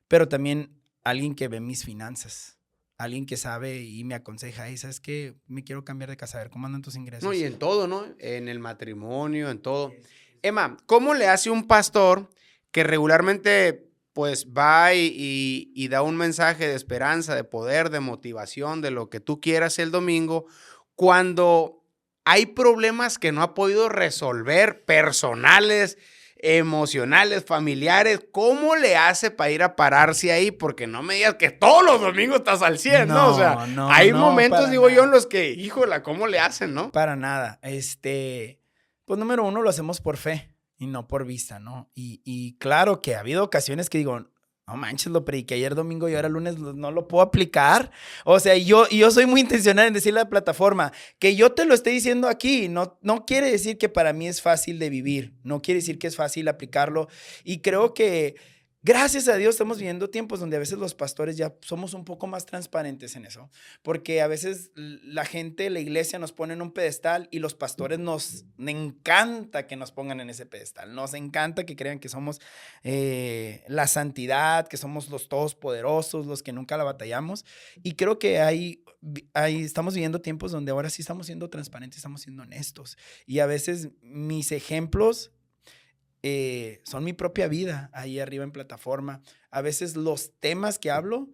Pero también alguien que ve mis finanzas, alguien que sabe y me aconseja, hey, ¿sabes qué? Me quiero cambiar de casa, a ver, ¿cómo andan tus ingresos? No, y en todo, ¿no? En el matrimonio, en todo. Emma, ¿cómo le hace un pastor que regularmente pues va y da un mensaje de esperanza, de poder, de motivación, de lo que tú quieras el domingo, cuando hay problemas que no ha podido resolver, personales, emocionales, familiares? ¿Cómo le hace para ir a pararse ahí? Porque no me digas que todos los domingos estás al 100, ¿no? O sea, hay momentos, digo yo, en los que, híjola, ¿cómo le hacen, no? Para nada. Pues número 1, lo hacemos por fe y no por vista, ¿no? Y claro que ha habido ocasiones que digo, no manches, lo prediqué ayer domingo y ahora lunes no lo puedo aplicar. O sea, yo soy muy intencional en decirle a la plataforma que yo te lo estoy diciendo aquí. No quiere decir que para mí es fácil de vivir. No quiere decir que es fácil aplicarlo. Y creo que, gracias a Dios, estamos viviendo tiempos donde a veces los pastores ya somos un poco más transparentes en eso. Porque a veces la gente, la iglesia nos pone en un pedestal y los pastores nos encanta que nos pongan en ese pedestal. Nos encanta que crean que somos la santidad, que somos los todopoderosos, los que nunca la batallamos. Y creo que estamos viviendo tiempos donde ahora sí estamos siendo transparentes, estamos siendo honestos. Y a veces mis ejemplos son mi propia vida ahí arriba en plataforma. A veces los temas que hablo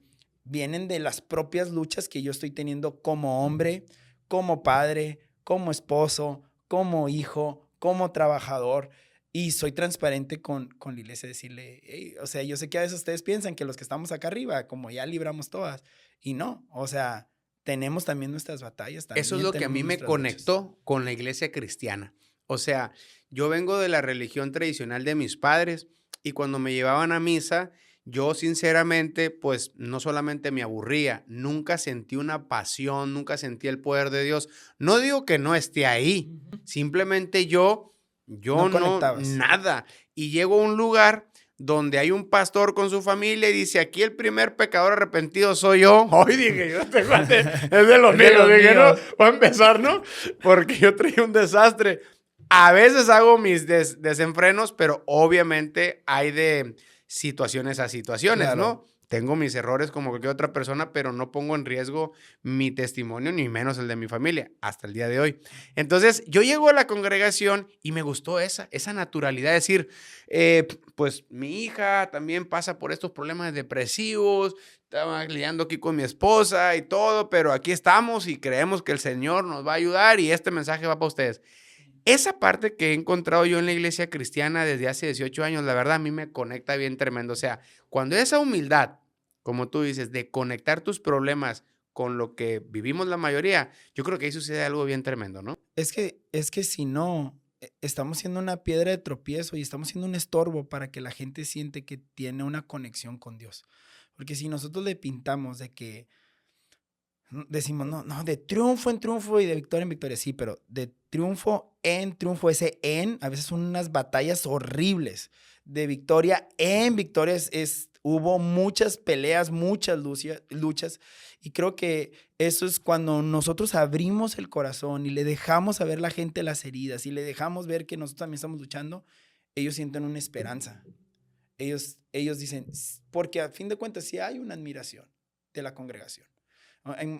vienen de las propias luchas que yo estoy teniendo como hombre, como padre, como esposo, como hijo, como trabajador. Y soy transparente con la iglesia, decirle, "Hey", o sea, yo sé que a veces ustedes piensan que los que estamos acá arriba, como ya libramos todas, y no, o sea, tenemos también nuestras batallas, Eso es también lo que a tenemos mí me nuestras luchas. conectó con la iglesia cristiana. O sea, yo vengo de la religión tradicional de mis padres y cuando me llevaban a misa, yo sinceramente, pues no solamente me aburría, nunca sentí una pasión, nunca sentí el poder de Dios. No digo que no esté ahí, Ujú. simplemente yo No no, conectabas. nada. Y llego a un lugar donde hay un pastor con su familia y dice, aquí el primer pecador arrepentido soy yo. Hoy dije, yo este cuate es de los Es de míos. los Dije, no, míos. voy a empezar, ¿no? Porque yo traía un desastre. A veces hago mis desenfrenos, pero obviamente hay de situaciones a situaciones, Claro. ¿no? Tengo mis errores como cualquier otra persona, pero no pongo en riesgo mi testimonio, ni menos el de mi familia, hasta el día de hoy. Entonces, yo llego a la congregación y me gustó esa naturalidad, de decir, pues mi hija también pasa por estos problemas depresivos, estaba lidiando aquí con mi esposa y todo, pero aquí estamos y creemos que el Señor nos va a ayudar y este mensaje va para ustedes. Esa parte que he encontrado yo en la iglesia cristiana desde hace 18 años, la verdad a mí me conecta bien tremendo. O sea, cuando esa humildad, como tú dices, de conectar tus problemas con lo que vivimos la mayoría, yo creo que ahí sucede algo bien tremendo, ¿no? Es que si no, estamos siendo una piedra de tropiezo y estamos siendo un estorbo para que la gente siente que tiene una conexión con Dios. Porque si nosotros le pintamos de que decimos, no, no, de triunfo en triunfo y de victoria en victoria, sí, pero de triunfo en triunfo, ese en, a veces son unas batallas horribles. De victoria en victoria hubo muchas peleas, muchas luchas, y creo que eso es cuando nosotros abrimos el corazón y le dejamos a ver a la gente las heridas y le dejamos ver que nosotros también estamos luchando, ellos sienten una esperanza. Ellos dicen, porque a fin de cuentas sí hay una admiración de la congregación.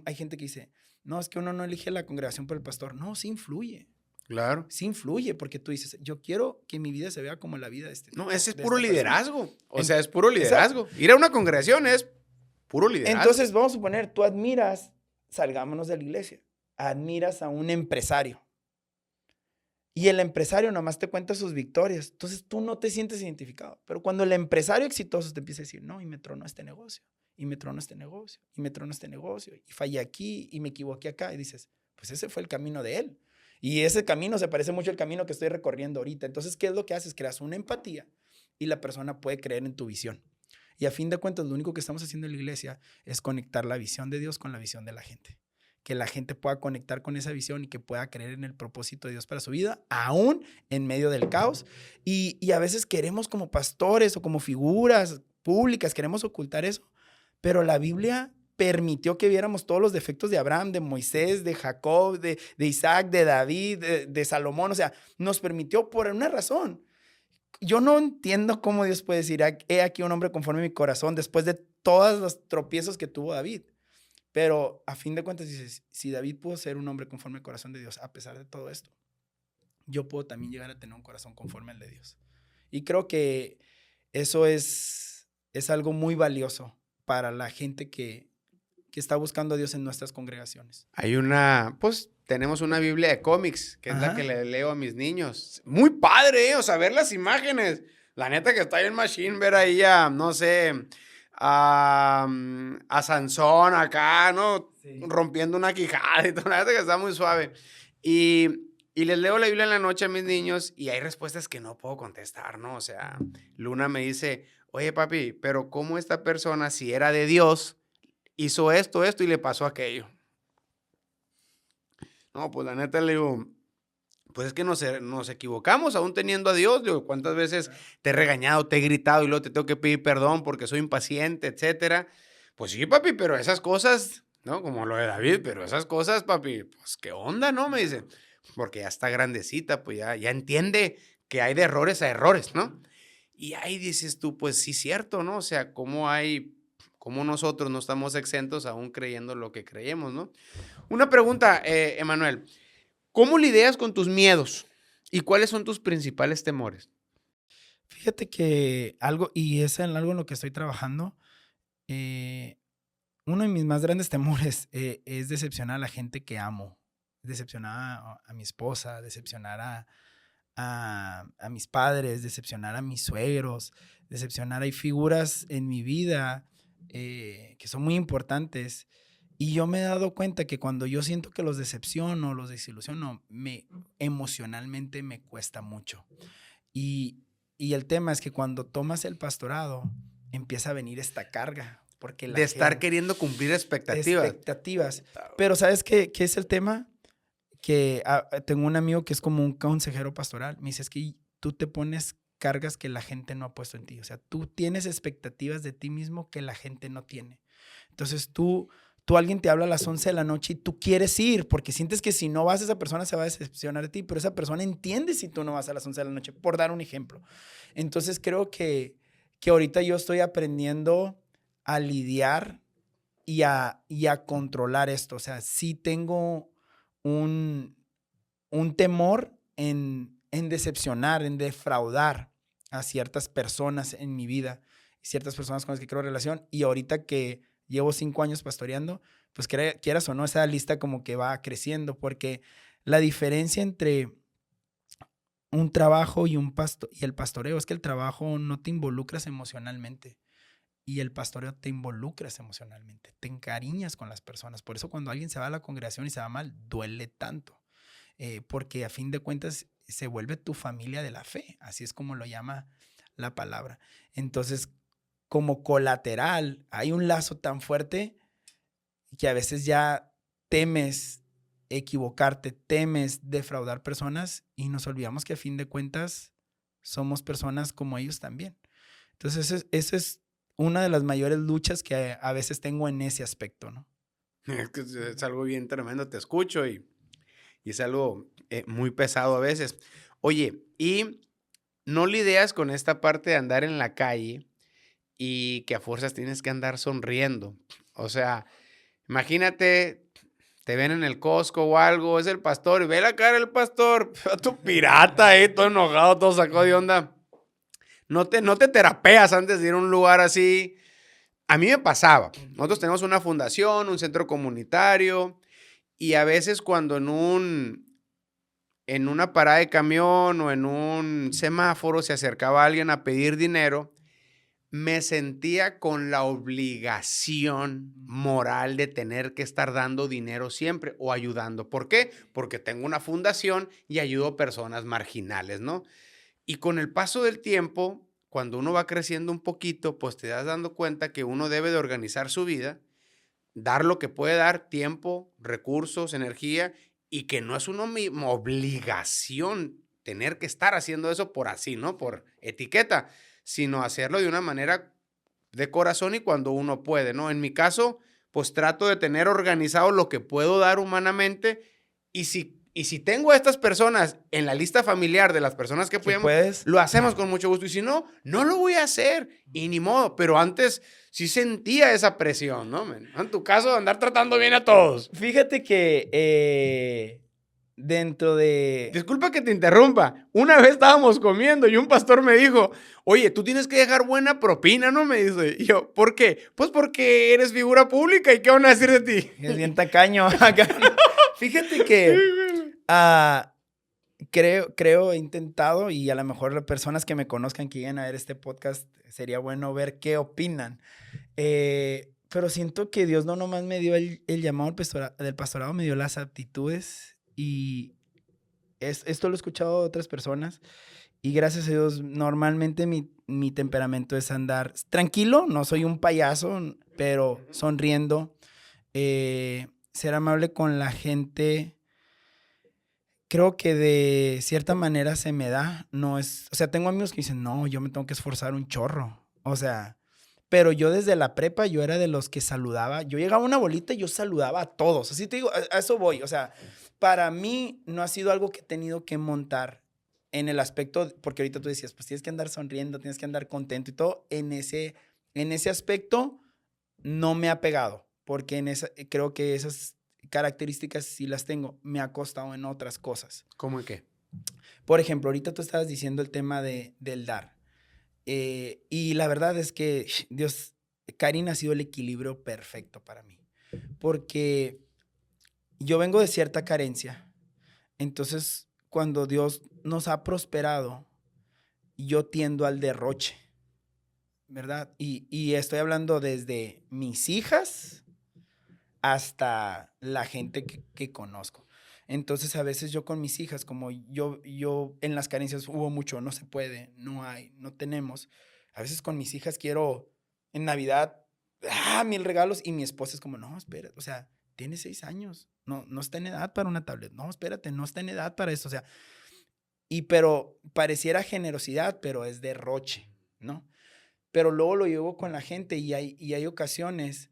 Hay gente que dice, no, es que uno no elige la congregación por el pastor. No, sí influye. Claro. Sí influye porque tú dices, yo quiero que mi vida se vea como la vida de, No, ese es de puro esta persona. liderazgo. O sea, es puro Exacto. liderazgo. Ir a una congregación es puro liderazgo. Entonces, vamos a suponer, tú admiras, salgámonos de la iglesia, admiras a un empresario. Y el empresario nomás te cuenta sus victorias. Entonces tú no te sientes identificado. Pero cuando el empresario exitoso te empieza a decir, no, y me tronó este negocio, y me tronó este negocio, y me tronó este negocio, y fallé aquí, y me equivoqué acá, y dices, pues ese fue el camino de él. Y ese camino se parece mucho al camino que estoy recorriendo ahorita. Entonces, ¿qué es lo que haces? Creas una empatía y la persona puede creer en tu visión. Y a fin de cuentas, lo único que estamos haciendo en la iglesia es conectar la visión de Dios con la visión de la gente. Que la gente pueda conectar con esa visión y que pueda creer en el propósito de Dios para su vida, aún en medio del caos. Y a veces queremos como pastores o como figuras públicas, queremos ocultar eso, pero la Biblia permitió que viéramos todos los defectos de Abraham, de Moisés, de Jacob, de Isaac, de David, de Salomón. O sea, nos permitió por una razón. Yo no entiendo cómo Dios puede decir, he aquí un hombre conforme a mi corazón, después de todos los tropiezos que tuvo David. Pero a fin de cuentas dices, si David pudo ser un hombre conforme al corazón de Dios, a pesar de todo esto, yo puedo también llegar a tener un corazón conforme al de Dios. Y creo que eso es algo muy valioso para la gente que está buscando a Dios en nuestras congregaciones. Hay pues tenemos una Biblia de cómics, que es la que Ajá. le leo a mis niños. Muy padre, ¿eh? O sea, ver las imágenes. La neta que está bien machine ver ahí a, no sé, a Sansón acá, ¿no? Sí. Rompiendo una quijada y todo. La neta que está muy suave. Y les leo la Biblia en la noche a mis niños y hay respuestas que no puedo contestar, ¿no? O sea, Luna me dice, oye papi, pero ¿cómo esta persona, si era de Dios, hizo esto y le pasó aquello? No, pues la neta le digo, pues es que nos equivocamos aún teniendo a Dios. Digo, ¿cuántas veces te he regañado, te he gritado y luego te tengo que pedir perdón porque soy impaciente, etcétera? Pues sí, papi, pero esas cosas, ¿no? Como lo de David, pero esas cosas, papi, pues qué onda, ¿no? Me dice, porque ya está grandecita, pues ya entiende que hay de errores a errores, ¿no? Y ahí dices tú, pues sí, cierto, ¿no? O sea, cómo nosotros no estamos exentos aún creyendo lo que creemos, ¿no? Una pregunta, Emanuel. ¿Cómo lidias con tus miedos? ¿Y cuáles son tus principales temores? Fíjate que algo, y es en algo en lo que estoy trabajando, uno de mis más grandes temores es decepcionar a la gente que amo, decepcionar a mi esposa, decepcionar a mis padres, decepcionar a mis suegros, decepcionar. Hay figuras en mi vida que son muy importantes y yo me he dado cuenta que cuando yo siento que los decepciono, los desilusiono, emocionalmente me cuesta mucho. Y, y el tema es que cuando tomas el pastorado, empieza a venir esta carga. Porque De estar queriendo cumplir expectativas. Pero ¿sabes qué es el tema? Que tengo un amigo que es como un consejero pastoral. Me dice, es que tú te pones cargas que la gente no ha puesto en ti. O sea, tú tienes expectativas de ti mismo que la gente no tiene. Entonces alguien te habla a las 11 de la noche y tú quieres ir porque sientes que si no vas, esa persona se va a decepcionar de ti, pero esa persona entiende si tú no vas a las 11 de la noche, por dar un ejemplo. Entonces creo que ahorita yo estoy aprendiendo a lidiar y a controlar esto. O sea, sí tengo un temor en decepcionar, en defraudar a ciertas personas en mi vida, ciertas personas con las que quiero relación. Y ahorita que llevo 5 años pastoreando, pues quieras o no, esa lista como que va creciendo, porque la diferencia entre un trabajo y el pastoreo es que el trabajo no te involucras emocionalmente. Y el pastoreo te involucras emocionalmente, te encariñas con las personas. Por eso cuando alguien se va a la congregación y se va mal, duele tanto. Porque a fin de cuentas se vuelve tu familia de la fe. Así es como lo llama la palabra. Entonces, como colateral, hay un lazo tan fuerte que a veces ya temes equivocarte, temes defraudar personas y nos olvidamos que a fin de cuentas somos personas como ellos también. Entonces, eso es una de las mayores luchas que a veces tengo en ese aspecto, ¿no? Es algo bien tremendo, te escucho y es algo muy pesado a veces. Oye, ¿y no lidias con esta parte de andar en la calle y que a fuerzas tienes que andar sonriendo? O sea, imagínate, te ven en el Costco o algo, es el pastor y ve la cara del pastor, tu pirata ahí, todo enojado, todo sacado de onda. No te terapeas antes de ir a un lugar así. A mí me pasaba. Nosotros tenemos una fundación, un centro comunitario, y a veces cuando en una parada de camión o en un semáforo se acercaba alguien a pedir dinero, me sentía con la obligación moral de tener que estar dando dinero siempre o ayudando. ¿Por qué? Porque tengo una fundación y ayudo a personas marginales, ¿no? Y con el paso del tiempo, cuando uno va creciendo un poquito, pues te das dando cuenta que uno debe de organizar su vida, dar lo que puede dar, tiempo, recursos, energía, y que no es una obligación tener que estar haciendo eso por así, ¿no? Por etiqueta, sino hacerlo de una manera de corazón y cuando uno puede, ¿no? En mi caso, pues trato de tener organizado lo que puedo dar humanamente y si tengo a estas personas en la lista familiar de las personas que apoyamos, lo hacemos con mucho gusto. Y si no, no lo voy a hacer. Y ni modo. Pero antes sí sentía esa presión, ¿no? En tu caso, andar tratando bien a todos. Fíjate que dentro de... Disculpa que te interrumpa. Una vez estábamos comiendo y un pastor me dijo, oye, tú tienes que dejar buena propina, ¿no? Me dice. Y yo, ¿por qué? Pues porque eres figura pública y ¿qué van a decir de ti? Es bien tacaño. Fíjate que creo, he intentado y a lo mejor las personas que me conozcan que lleguen a ver este podcast, sería bueno ver qué opinan. Pero siento que Dios no nomás me dio el llamado del pastorado, me dio las aptitudes y esto lo he escuchado de otras personas y gracias a Dios normalmente mi temperamento es andar tranquilo, no soy un payaso, pero sonriendo, ser amable con la gente. Creo que de cierta manera se me da, no es, o sea, tengo amigos que dicen, no, yo me tengo que esforzar un chorro, o sea, pero yo desde la prepa yo era de los que saludaba, yo llegaba a una bolita y yo saludaba a todos, así te digo, a eso voy, o sea, para mí no ha sido algo que he tenido que montar en el aspecto, porque ahorita tú decías, pues tienes que andar sonriendo, tienes que andar contento y todo, en ese aspecto no me ha pegado, porque creo que esas características sí las tengo, me ha costado en otras cosas. ¿Cómo y qué? Por ejemplo, ahorita tú estabas diciendo el tema del dar. Y la verdad es que Karina ha sido el equilibrio perfecto para mí. Porque yo vengo de cierta carencia. Entonces, cuando Dios nos ha prosperado, yo tiendo al derroche, ¿verdad? Y estoy hablando desde mis hijas hasta la gente que conozco. Entonces, a veces yo con mis hijas, como yo en las carencias hubo mucho, no se puede, no hay, no tenemos. A veces con mis hijas quiero en Navidad, 1000 regalos, y mi esposa es como, no, espera, o sea, tiene 6 años, no está en edad para una tablet, no, espérate, no está en edad para eso, o sea, pero pareciera generosidad, pero es derroche, ¿no? Pero luego lo llevo con la gente y hay ocasiones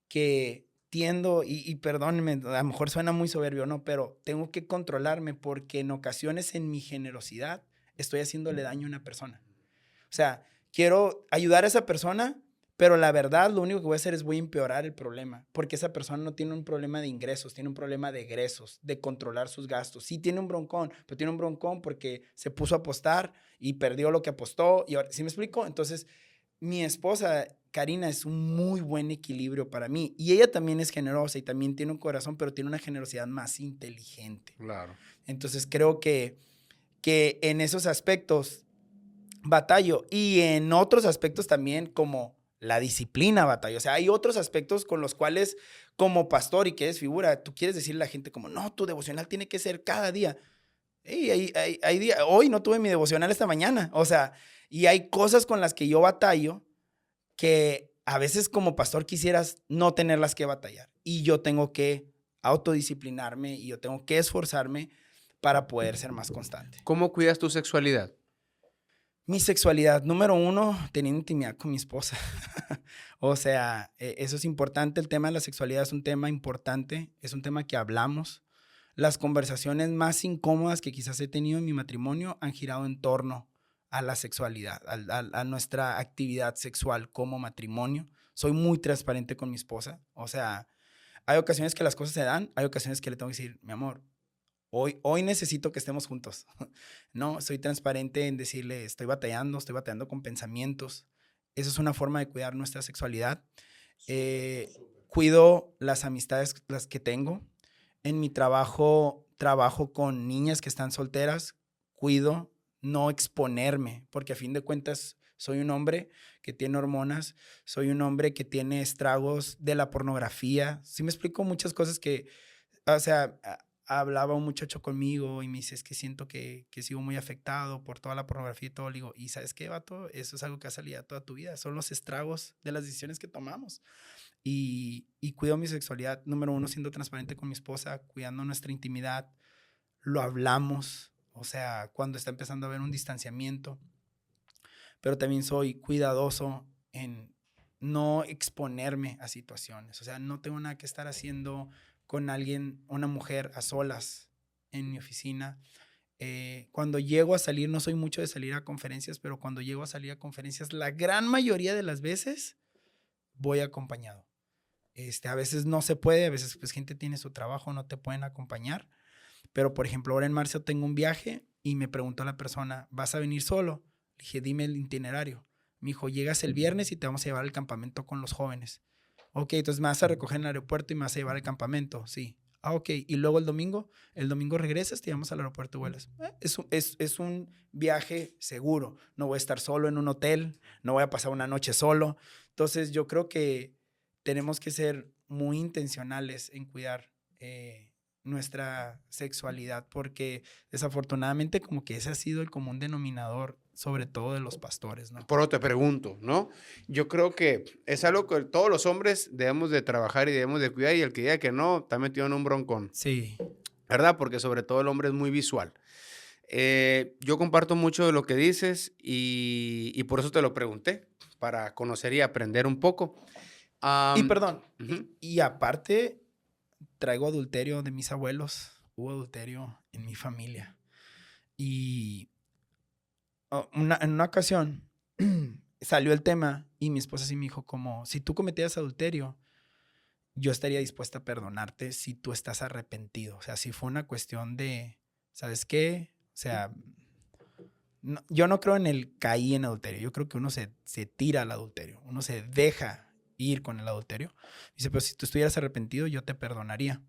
que tiendo, y perdónenme, a lo mejor suena muy soberbio, ¿no? Pero tengo que controlarme porque en ocasiones en mi generosidad estoy haciéndole daño a una persona. O sea, quiero ayudar a esa persona, pero la verdad lo único que voy a hacer es voy a empeorar el problema, porque esa persona no tiene un problema de ingresos, tiene un problema de egresos, de controlar sus gastos. Sí tiene un broncón, pero tiene un broncón porque se puso a apostar y perdió lo que apostó. Y ahora, ¿sí me explico? Entonces, mi esposa, Karina, es un muy buen equilibrio para mí. Y ella también es generosa y también tiene un corazón, pero tiene una generosidad más inteligente. Claro. Entonces, creo que en esos aspectos batallo. Y en otros aspectos también, como la disciplina, batallo. O sea, hay otros aspectos con los cuales, como pastor y que eres figura, tú quieres decirle a la gente como, no, tu devocional tiene que ser cada día. Hey, hoy no tuve mi devocional esta mañana. O sea, y hay cosas con las que yo batallo que a veces como pastor quisieras no tenerlas que batallar. Y yo tengo que autodisciplinarme y yo tengo que esforzarme para poder ser más constante. ¿Cómo cuidas tu sexualidad? Mi sexualidad, número 1, teniendo intimidad con mi esposa. O sea, eso es importante. El tema de la sexualidad es un tema importante, es un tema que hablamos. Las conversaciones más incómodas que quizás he tenido en mi matrimonio han girado en torno a la sexualidad, a nuestra actividad sexual como matrimonio. Soy muy transparente con mi esposa. O sea, hay ocasiones que las cosas se dan, hay ocasiones que le tengo que decir, mi amor, hoy necesito que estemos juntos. No, soy transparente en decirle, estoy batallando con pensamientos. Esa es una forma de cuidar nuestra sexualidad. Cuido las amistades las que tengo. En mi trabajo con niñas que están solteras. Cuido no exponerme, porque a fin de cuentas soy un hombre que tiene hormonas, soy un hombre que tiene estragos de la pornografía. Sí me explico muchas cosas que, o sea, hablaba un muchacho conmigo y me dice, es que siento que sigo muy afectado por toda la pornografía y todo. Le digo, ¿y sabes qué, vato? Eso es algo que ha salido toda tu vida. Son los estragos de las decisiones que tomamos. Y cuido mi sexualidad, número 1, siendo transparente con mi esposa, cuidando nuestra intimidad. Lo hablamos, o sea, cuando está empezando a haber un distanciamiento. Pero también soy cuidadoso en no exponerme a situaciones. O sea, no tengo nada que estar haciendo con alguien, una mujer a solas en mi oficina. Cuando llego a salir, no soy mucho de salir a conferencias, pero cuando llego a salir a conferencias, la gran mayoría de las veces voy acompañado. A veces no se puede, a veces pues gente tiene su trabajo, no te pueden acompañar. Pero, por ejemplo, ahora en marzo tengo un viaje y me preguntó la persona, ¿vas a venir solo? Le dije, dime el itinerario. Me dijo, llegas el viernes y te vamos a llevar al campamento con los jóvenes. Ok, entonces me vas a recoger en el aeropuerto y me vas a llevar al campamento. Sí. Ah, ok. Y luego el domingo regresas, te llevamos al aeropuerto y vuelas. Es un viaje seguro. No voy a estar solo en un hotel, no voy a pasar una noche solo. Entonces yo creo que tenemos que ser muy intencionales en cuidar nuestra sexualidad, porque desafortunadamente como que ese ha sido el común denominador, sobre todo de los pastores, ¿no? Por eso te pregunto, ¿no? Yo creo que es algo que todos los hombres debemos de trabajar y debemos de cuidar, y el que diga que no, está metido en un broncón. Sí. ¿Verdad? Porque sobre todo el hombre es muy visual. Yo comparto mucho de lo que dices y por eso te lo pregunté, para conocer y aprender un poco. Y perdón, Uh-huh. y aparte traigo adulterio de mis abuelos, hubo adulterio en mi familia. Y en una ocasión salió el tema y mi esposa sí me dijo como, si tú cometías adulterio, yo estaría dispuesta a perdonarte si tú estás arrepentido. O sea, si fue una cuestión de, ¿sabes qué? O sea, yo no creo en el caí en adulterio. Yo creo que uno se tira al adulterio. Uno se deja ir con el adulterio. Dice, pero si tú estuvieras arrepentido, yo te perdonaría.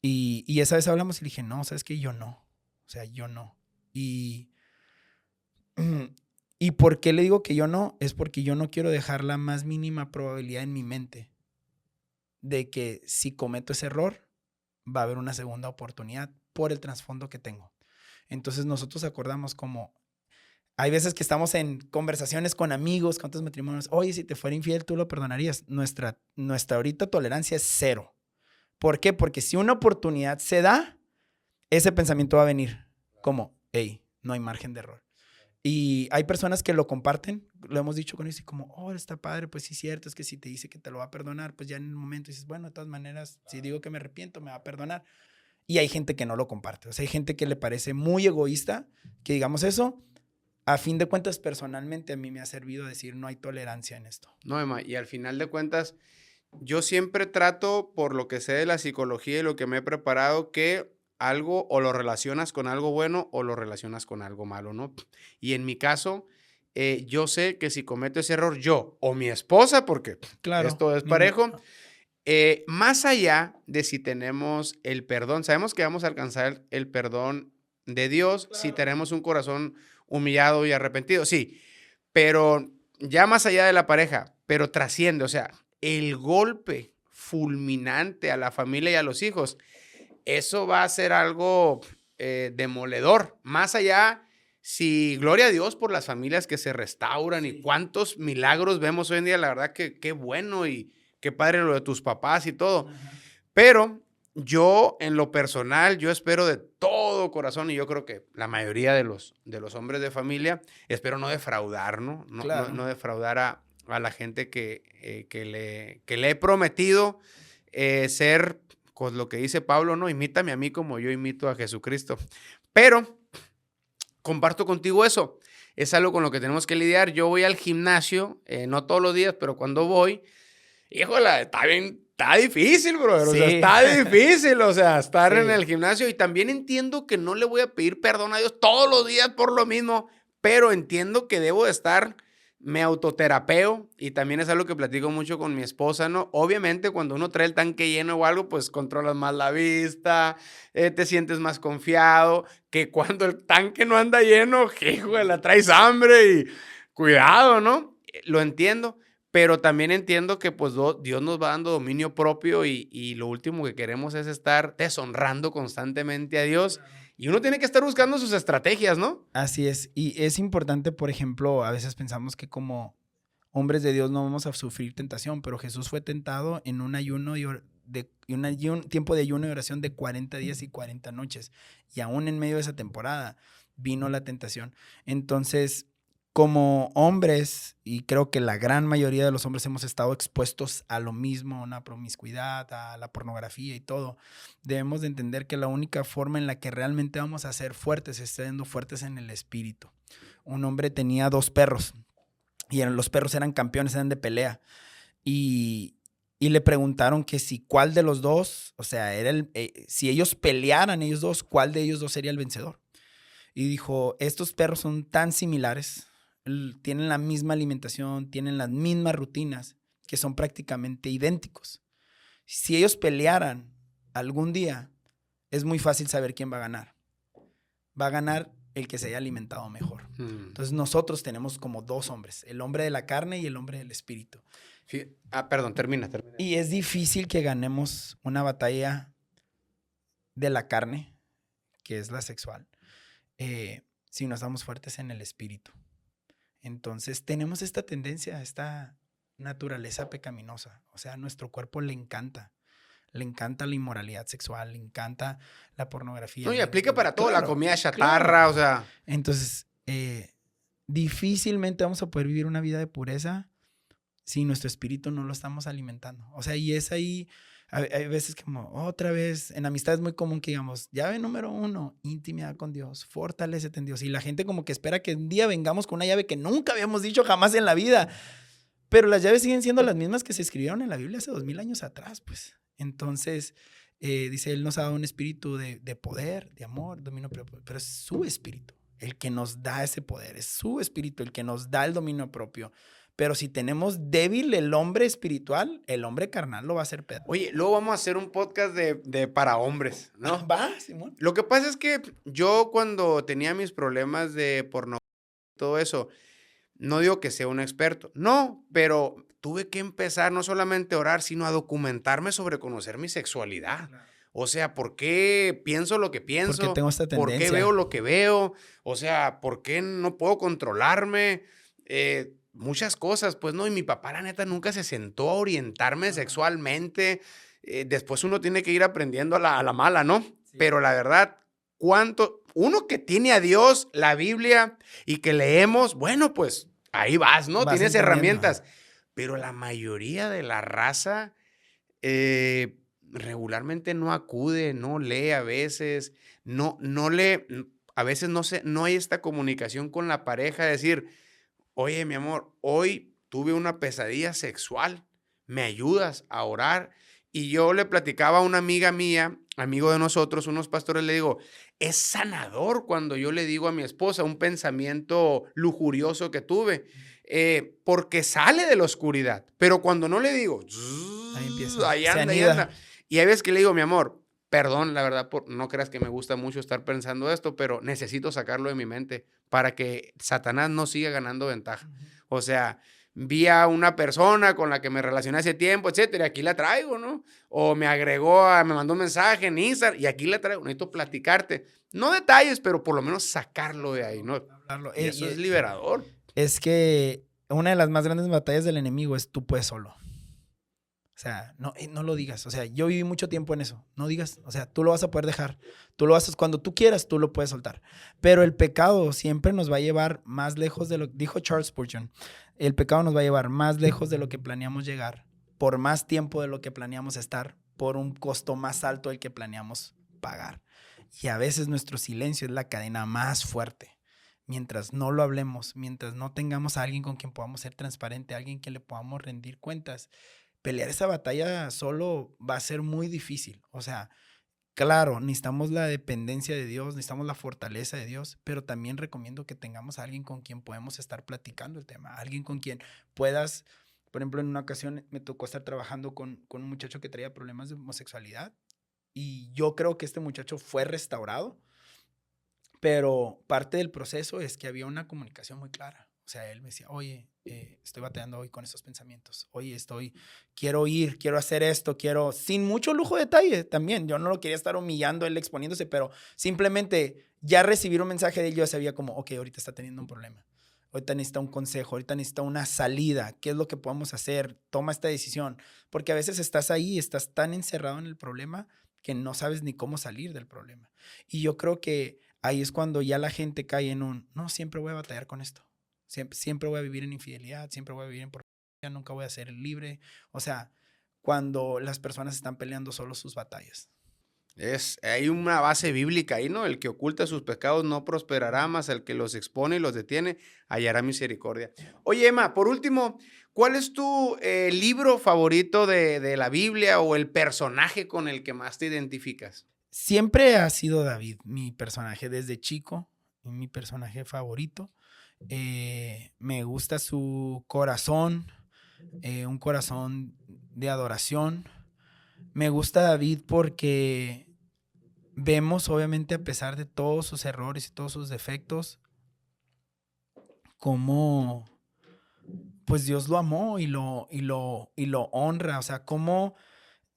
Y esa vez hablamos y le dije, no, ¿sabes qué? Yo no. O sea, yo no. ¿Y por qué le digo que yo no? Es porque yo no quiero dejar la más mínima probabilidad en mi mente de que si cometo ese error, va a haber una segunda oportunidad por el trasfondo que tengo. Entonces nosotros acordamos como, hay veces que estamos en conversaciones con amigos, con otros matrimonios, oye, si te fuera infiel, ¿tú lo perdonarías? Nuestra ahorita tolerancia es 0. ¿Por qué? Porque si una oportunidad se da, ese pensamiento va a venir como, hey, no hay margen de error. Y hay personas que lo comparten, lo hemos dicho con ellos, y como, oh, está padre, pues sí es cierto, es que si te dice que te lo va a perdonar, pues ya en el momento dices, bueno, de todas maneras, si digo que me arrepiento, me va a perdonar. Y hay gente que no lo comparte, o sea, hay gente que le parece muy egoísta, que digamos eso, a fin de cuentas, personalmente a mí me ha servido decir, no hay tolerancia en esto. No, Emma, y al final de cuentas, yo siempre trato, por lo que sé de la psicología y lo que me he preparado, que algo o lo relacionas con algo bueno o lo relacionas con algo malo, ¿no? Y en mi caso, yo sé que si cometo ese error yo o mi esposa, porque Claro, esto es parejo, más allá de si tenemos el perdón, sabemos que vamos a alcanzar el perdón de Dios, claro, si tenemos un corazón humillado y arrepentido, sí, pero ya más allá de la pareja, pero trasciende, o sea, el golpe fulminante a la familia y a los hijos, eso va a ser algo demoledor. Más allá, si gloria a Dios por las familias que se restauran, sí, y cuántos milagros vemos hoy en día, la verdad que qué bueno y qué padre lo de tus papás y todo. Ajá. Pero yo, en lo personal, yo espero de todo corazón, y yo creo que la mayoría de los hombres de familia, espero no defraudar, ¿no? Claro. No defraudar a la gente que le he prometido ser, pues lo que dice Pablo, ¿no? Imítame a mí como yo imito a Jesucristo. Pero comparto contigo eso. Es algo con lo que tenemos que lidiar. Yo voy al gimnasio, no todos los días, pero cuando voy, híjole, está difícil, brother. Sí. O sea, está difícil, o sea, estar sí en el gimnasio. Y también entiendo que no le voy a pedir perdón a Dios todos los días por lo mismo, pero entiendo que debo de estar, me autoterapeo, y también es algo que platico mucho con mi esposa, ¿no? Obviamente, cuando uno trae el tanque lleno o algo, pues controlas más la vista, te sientes más confiado, que cuando el tanque no anda lleno, hijo, la traes hambre y cuidado, ¿no? Lo entiendo. Pero también entiendo que pues Dios nos va dando dominio propio y lo último que queremos es estar deshonrando constantemente a Dios. Y uno tiene que estar buscando sus estrategias, ¿no? Así es. Y es importante, por ejemplo, a veces pensamos que como hombres de Dios no vamos a sufrir tentación, pero Jesús fue tentado en un ayuno un tiempo de ayuno y oración de 40 días y 40 noches. Y aún en medio de esa temporada vino la tentación. Entonces, como hombres, y creo que la gran mayoría de los hombres hemos estado expuestos a lo mismo, a una promiscuidad, a la pornografía y todo, debemos de entender que la única forma en la que realmente vamos a ser fuertes es siendo fuertes en el espíritu. Un hombre tenía 2 perros y los perros eran campeones, eran de pelea, y le preguntaron que si cuál de los 2, o sea, si ellos pelearan ellos 2, cuál de ellos 2 sería el vencedor. Y dijo, estos perros son tan similares, tienen la misma alimentación, tienen las mismas rutinas, que son prácticamente idénticos. Si ellos pelearan algún día, es muy fácil saber quién va a ganar. Va a ganar el que se haya alimentado mejor. Entonces nosotros tenemos como 2 hombres, el hombre de la carne y el hombre del espíritu. Perdón, termina. Y es difícil que ganemos una batalla de la carne, que es la sexual, si no estamos fuertes en el espíritu. Entonces tenemos esta tendencia, esta naturaleza pecaminosa. O sea, a nuestro cuerpo le encanta la inmoralidad sexual, le encanta la pornografía. No, y aplica para todo, claro, la comida chatarra, claro. O sea. Entonces, difícilmente vamos a poder vivir una vida de pureza si nuestro espíritu no lo estamos alimentando. O sea, y es ahí, hay veces como otra vez, en amistad es muy común que digamos, llave número 1, intimidad con Dios, fortalécete en Dios. Y la gente como que espera que un día vengamos con una llave que nunca habíamos dicho jamás en la vida. Pero las llaves siguen siendo las mismas que se escribieron en la Biblia hace 2000 años atrás, pues. Entonces, dice, Él nos ha dado un espíritu de poder, de amor, dominio, pero es su espíritu. el que nos da ese poder, es su espíritu el que nos da el dominio propio. Pero si tenemos débil el hombre espiritual, el hombre carnal lo va a hacer pedo. Oye, luego vamos a hacer un podcast de para hombres, ¿no? Va, Simón. Lo que pasa es que yo cuando tenía mis problemas de pornografía y todo eso, no digo que sea un experto, no, pero tuve que empezar no solamente a orar, sino a documentarme sobre conocer mi sexualidad. Claro. O sea, ¿por qué pienso lo que pienso? Porque tengo esta ¿Por qué tendencia. veo lo que veo? O sea, ¿por qué no puedo controlarme? Muchas cosas, pues, ¿no? Y mi papá, la neta, nunca se sentó a orientarme sexualmente. Después uno tiene que ir aprendiendo a la mala, ¿no? Sí. Pero la verdad, uno que tiene a Dios, la Biblia, y que leemos, bueno, pues, ahí vas, ¿no? Vas Tienes entendiendo. herramientas. Pero la mayoría de la raza regularmente no acude, no lee a veces, no lee, a veces no hay esta comunicación con la pareja, de decir, oye, mi amor, hoy tuve una pesadilla sexual, ¿me ayudas a orar? Y yo le platicaba a una amiga mía, amigo de nosotros, unos pastores, le digo, es sanador cuando yo le digo a mi esposa un pensamiento lujurioso que tuve, porque sale de la oscuridad. Pero cuando no le digo, Ahí empieza. ahí Se anda, ahí anida. anda. Y hay veces que le digo, mi amor, perdón, la verdad, no creas que me gusta mucho estar pensando esto, pero necesito sacarlo de mi mente para que Satanás no siga ganando ventaja. O sea, vi a una persona con la que me relacioné hace tiempo, etcétera, y aquí la traigo, ¿no? O me me mandó un mensaje en Instagram y aquí la traigo. Necesito platicarte. No detalles, pero por lo menos sacarlo de ahí, ¿no? Hablarlo. Y eso es liberador. Es que una de las más grandes batallas del enemigo es tú puedes solo. O sea, no lo digas. O sea, yo viví mucho tiempo en eso. No digas, o sea, tú lo vas a poder dejar. Tú lo vas a, cuando tú quieras, tú lo puedes soltar. Pero el pecado siempre nos va a llevar más lejos de lo, dijo Charles Spurgeon, el pecado nos va a llevar más lejos de lo que planeamos llegar, por más tiempo de lo que planeamos estar, por un costo más alto del que planeamos pagar. Y a veces nuestro silencio es la cadena más fuerte. Mientras no lo hablemos, mientras no tengamos a alguien con quien podamos ser transparente, a alguien que le podamos rendir cuentas, pelear esa batalla solo va a ser muy difícil. O sea, claro, necesitamos la dependencia de Dios, necesitamos la fortaleza de Dios, pero también recomiendo que tengamos a alguien con quien podemos estar platicando el tema, alguien con quien puedas, por ejemplo, en una ocasión me tocó estar trabajando con un muchacho que traía problemas de homosexualidad y yo creo que este muchacho fue restaurado, pero parte del proceso es que había una comunicación muy clara. O sea, él me decía, oye, estoy batallando hoy con estos pensamientos. Oye, quiero hacer esto, sin mucho lujo de detalle también. Yo no lo quería estar humillando, él exponiéndose, pero simplemente ya recibir un mensaje de él, yo sabía como, ok, ahorita está teniendo un problema. Ahorita necesita un consejo, ahorita necesita una salida. ¿Qué es lo que podemos hacer? Toma esta decisión. Porque a veces estás ahí, estás tan encerrado en el problema que no sabes ni cómo salir del problema. Y yo creo que ahí es cuando ya la gente cae en no, siempre voy a batallar con esto. Siempre voy a vivir en infidelidad, siempre voy a vivir en pornografía, nunca voy a ser libre. O sea, cuando las personas están peleando solo sus batallas. Hay una base bíblica ahí, ¿no? El que oculta sus pecados no prosperará, mas el que los expone y los detiene hallará misericordia. Oye, Emma, por último, ¿cuál es tu libro favorito de la Biblia o el personaje con el que más te identificas? Siempre ha sido David, mi personaje desde chico, mi personaje favorito. Me gusta su corazón, un corazón de adoración. Me gusta David porque vemos, obviamente, a pesar de todos sus errores y todos sus defectos, cómo pues Dios lo amó y lo honra. O sea, cómo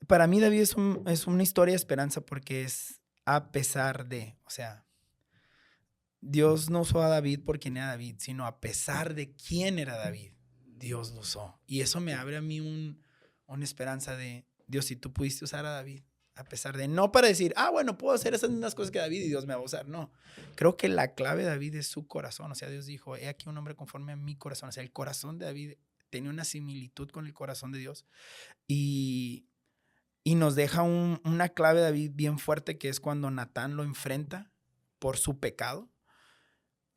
para mí David es una historia de esperanza porque es a pesar de, o sea, Dios no usó a David por quien era David, sino a pesar de quién era David, Dios lo usó. Y eso me abre a mí una esperanza de, Dios, si tú pudiste usar a David, a pesar de, no para decir, bueno, puedo hacer esas mismas cosas que David y Dios me va a usar. No, creo que la clave de David es su corazón. O sea, Dios dijo, he aquí un hombre conforme a mi corazón. O sea, el corazón de David tenía una similitud con el corazón de Dios. Y nos deja una clave de David bien fuerte, que es cuando Natán lo enfrenta por su pecado.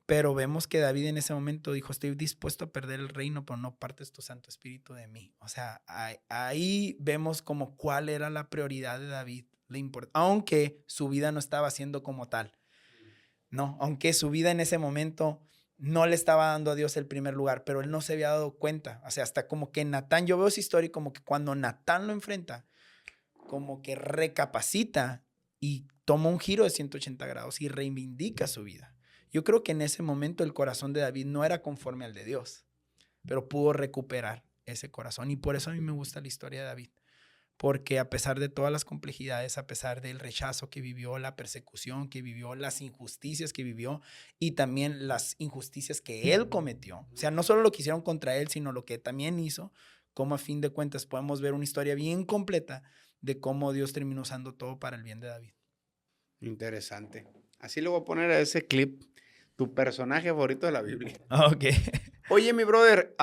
Pero vemos que David en ese momento dijo, estoy dispuesto a perder el reino, pero no partes tu Santo Espíritu de mí. O sea, ahí vemos como cuál era la prioridad de David, aunque su vida no estaba siendo como tal. ¿no? Aunque su vida en ese momento no le estaba dando a Dios el primer lugar, pero él no se había dado cuenta. O sea, hasta como que Natán, yo veo esa historia y como que cuando Natán lo enfrenta, como que recapacita y toma un giro de 180 grados y reivindica su vida. Yo creo que en ese momento el corazón de David no era conforme al de Dios, pero pudo recuperar ese corazón. Y por eso a mí me gusta la historia de David. Porque a pesar de todas las complejidades, a pesar del rechazo que vivió, la persecución que vivió, las injusticias que vivió y también las injusticias que él cometió, o sea, no solo lo que hicieron contra él, sino lo que también hizo, como a fin de cuentas podemos ver una historia bien completa de cómo Dios terminó usando todo para el bien de David. Interesante. Así le voy a poner a ese clip, tu personaje favorito de la Biblia. Ok. Oye, mi brother,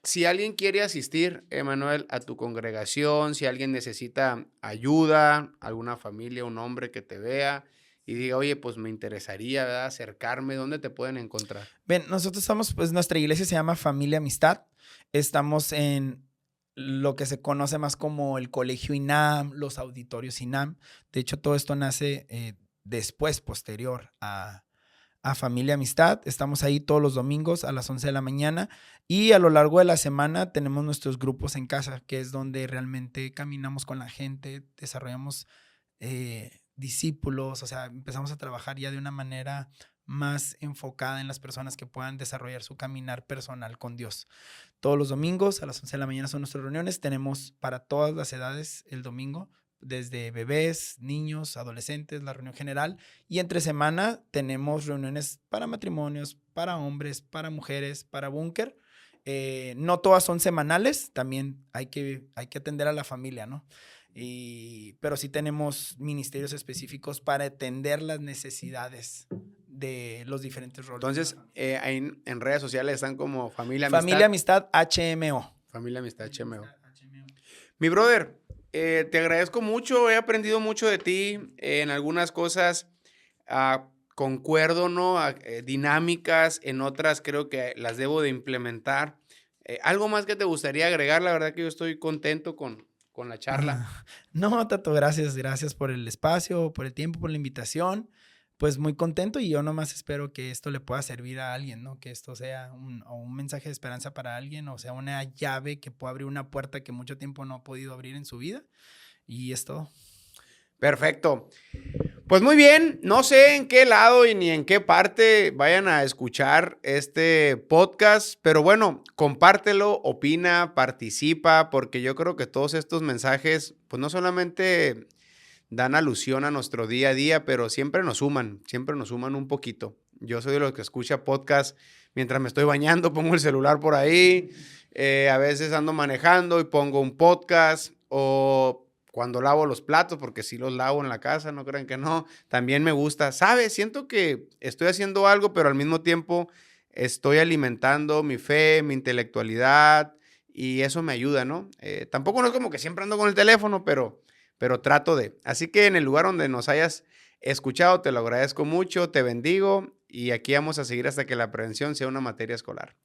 si alguien quiere asistir, Emanuel, a tu congregación, si alguien necesita ayuda, alguna familia, un hombre que te vea y diga, oye, pues me interesaría, ¿verdad?, acercarme, ¿dónde te pueden encontrar? Ven, nosotros estamos, pues nuestra iglesia se llama Familia Amistad. Estamos en lo que se conoce más como el Colegio INAM, los auditorios INAM. De hecho, todo esto nace después, posterior a Familia Amistad. Estamos ahí todos los domingos a las 11 de la mañana y a lo largo de la semana tenemos nuestros grupos en casa, que es donde realmente caminamos con la gente, desarrollamos discípulos, o sea, empezamos a trabajar ya de una manera más enfocada en las personas que puedan desarrollar su caminar personal con Dios. Todos los domingos a las 11 de la mañana son nuestras reuniones. Tenemos para todas las edades el domingo, desde bebés, niños, adolescentes, la reunión general. Y entre semana tenemos reuniones para matrimonios, para hombres, para mujeres, para búnker. No todas son semanales, también hay que atender a la familia, ¿no? Pero sí tenemos ministerios específicos para atender las necesidades de los diferentes roles. Entonces, ahí en redes sociales están como Familia Amistad. Familia Amistad HMO. Familia Amistad HMO. Mi brother, te agradezco mucho, he aprendido mucho de ti, en algunas cosas concuerdo, ¿no? Dinámicas, en otras creo que las debo de implementar. ¿Algo más que te gustaría agregar? La verdad que yo estoy contento con la charla. No, Tato, gracias por el espacio, por el tiempo, por la invitación. Pues muy contento y yo nomás espero que esto le pueda servir a alguien, ¿no? Que esto sea un mensaje de esperanza para alguien, o sea, una llave que pueda abrir una puerta que mucho tiempo no ha podido abrir en su vida. Y es todo. Perfecto. Pues muy bien, no sé en qué lado y ni en qué parte vayan a escuchar este podcast, pero bueno, compártelo, opina, participa, porque yo creo que todos estos mensajes, pues no solamente dan alusión a nuestro día a día, pero siempre nos suman un poquito. Yo soy de los que escucha podcast mientras me estoy bañando, pongo el celular por ahí, a veces ando manejando y pongo un podcast, o cuando lavo los platos, porque sí los lavo en la casa, no crean que no, también me gusta. ¿Sabes? Siento que estoy haciendo algo, pero al mismo tiempo estoy alimentando mi fe, mi intelectualidad, y eso me ayuda, ¿no? Tampoco no es como que siempre ando con el teléfono, pero trato de. Así que en el lugar donde nos hayas escuchado, te lo agradezco mucho, te bendigo, y aquí vamos a seguir hasta que la prevención sea una materia escolar.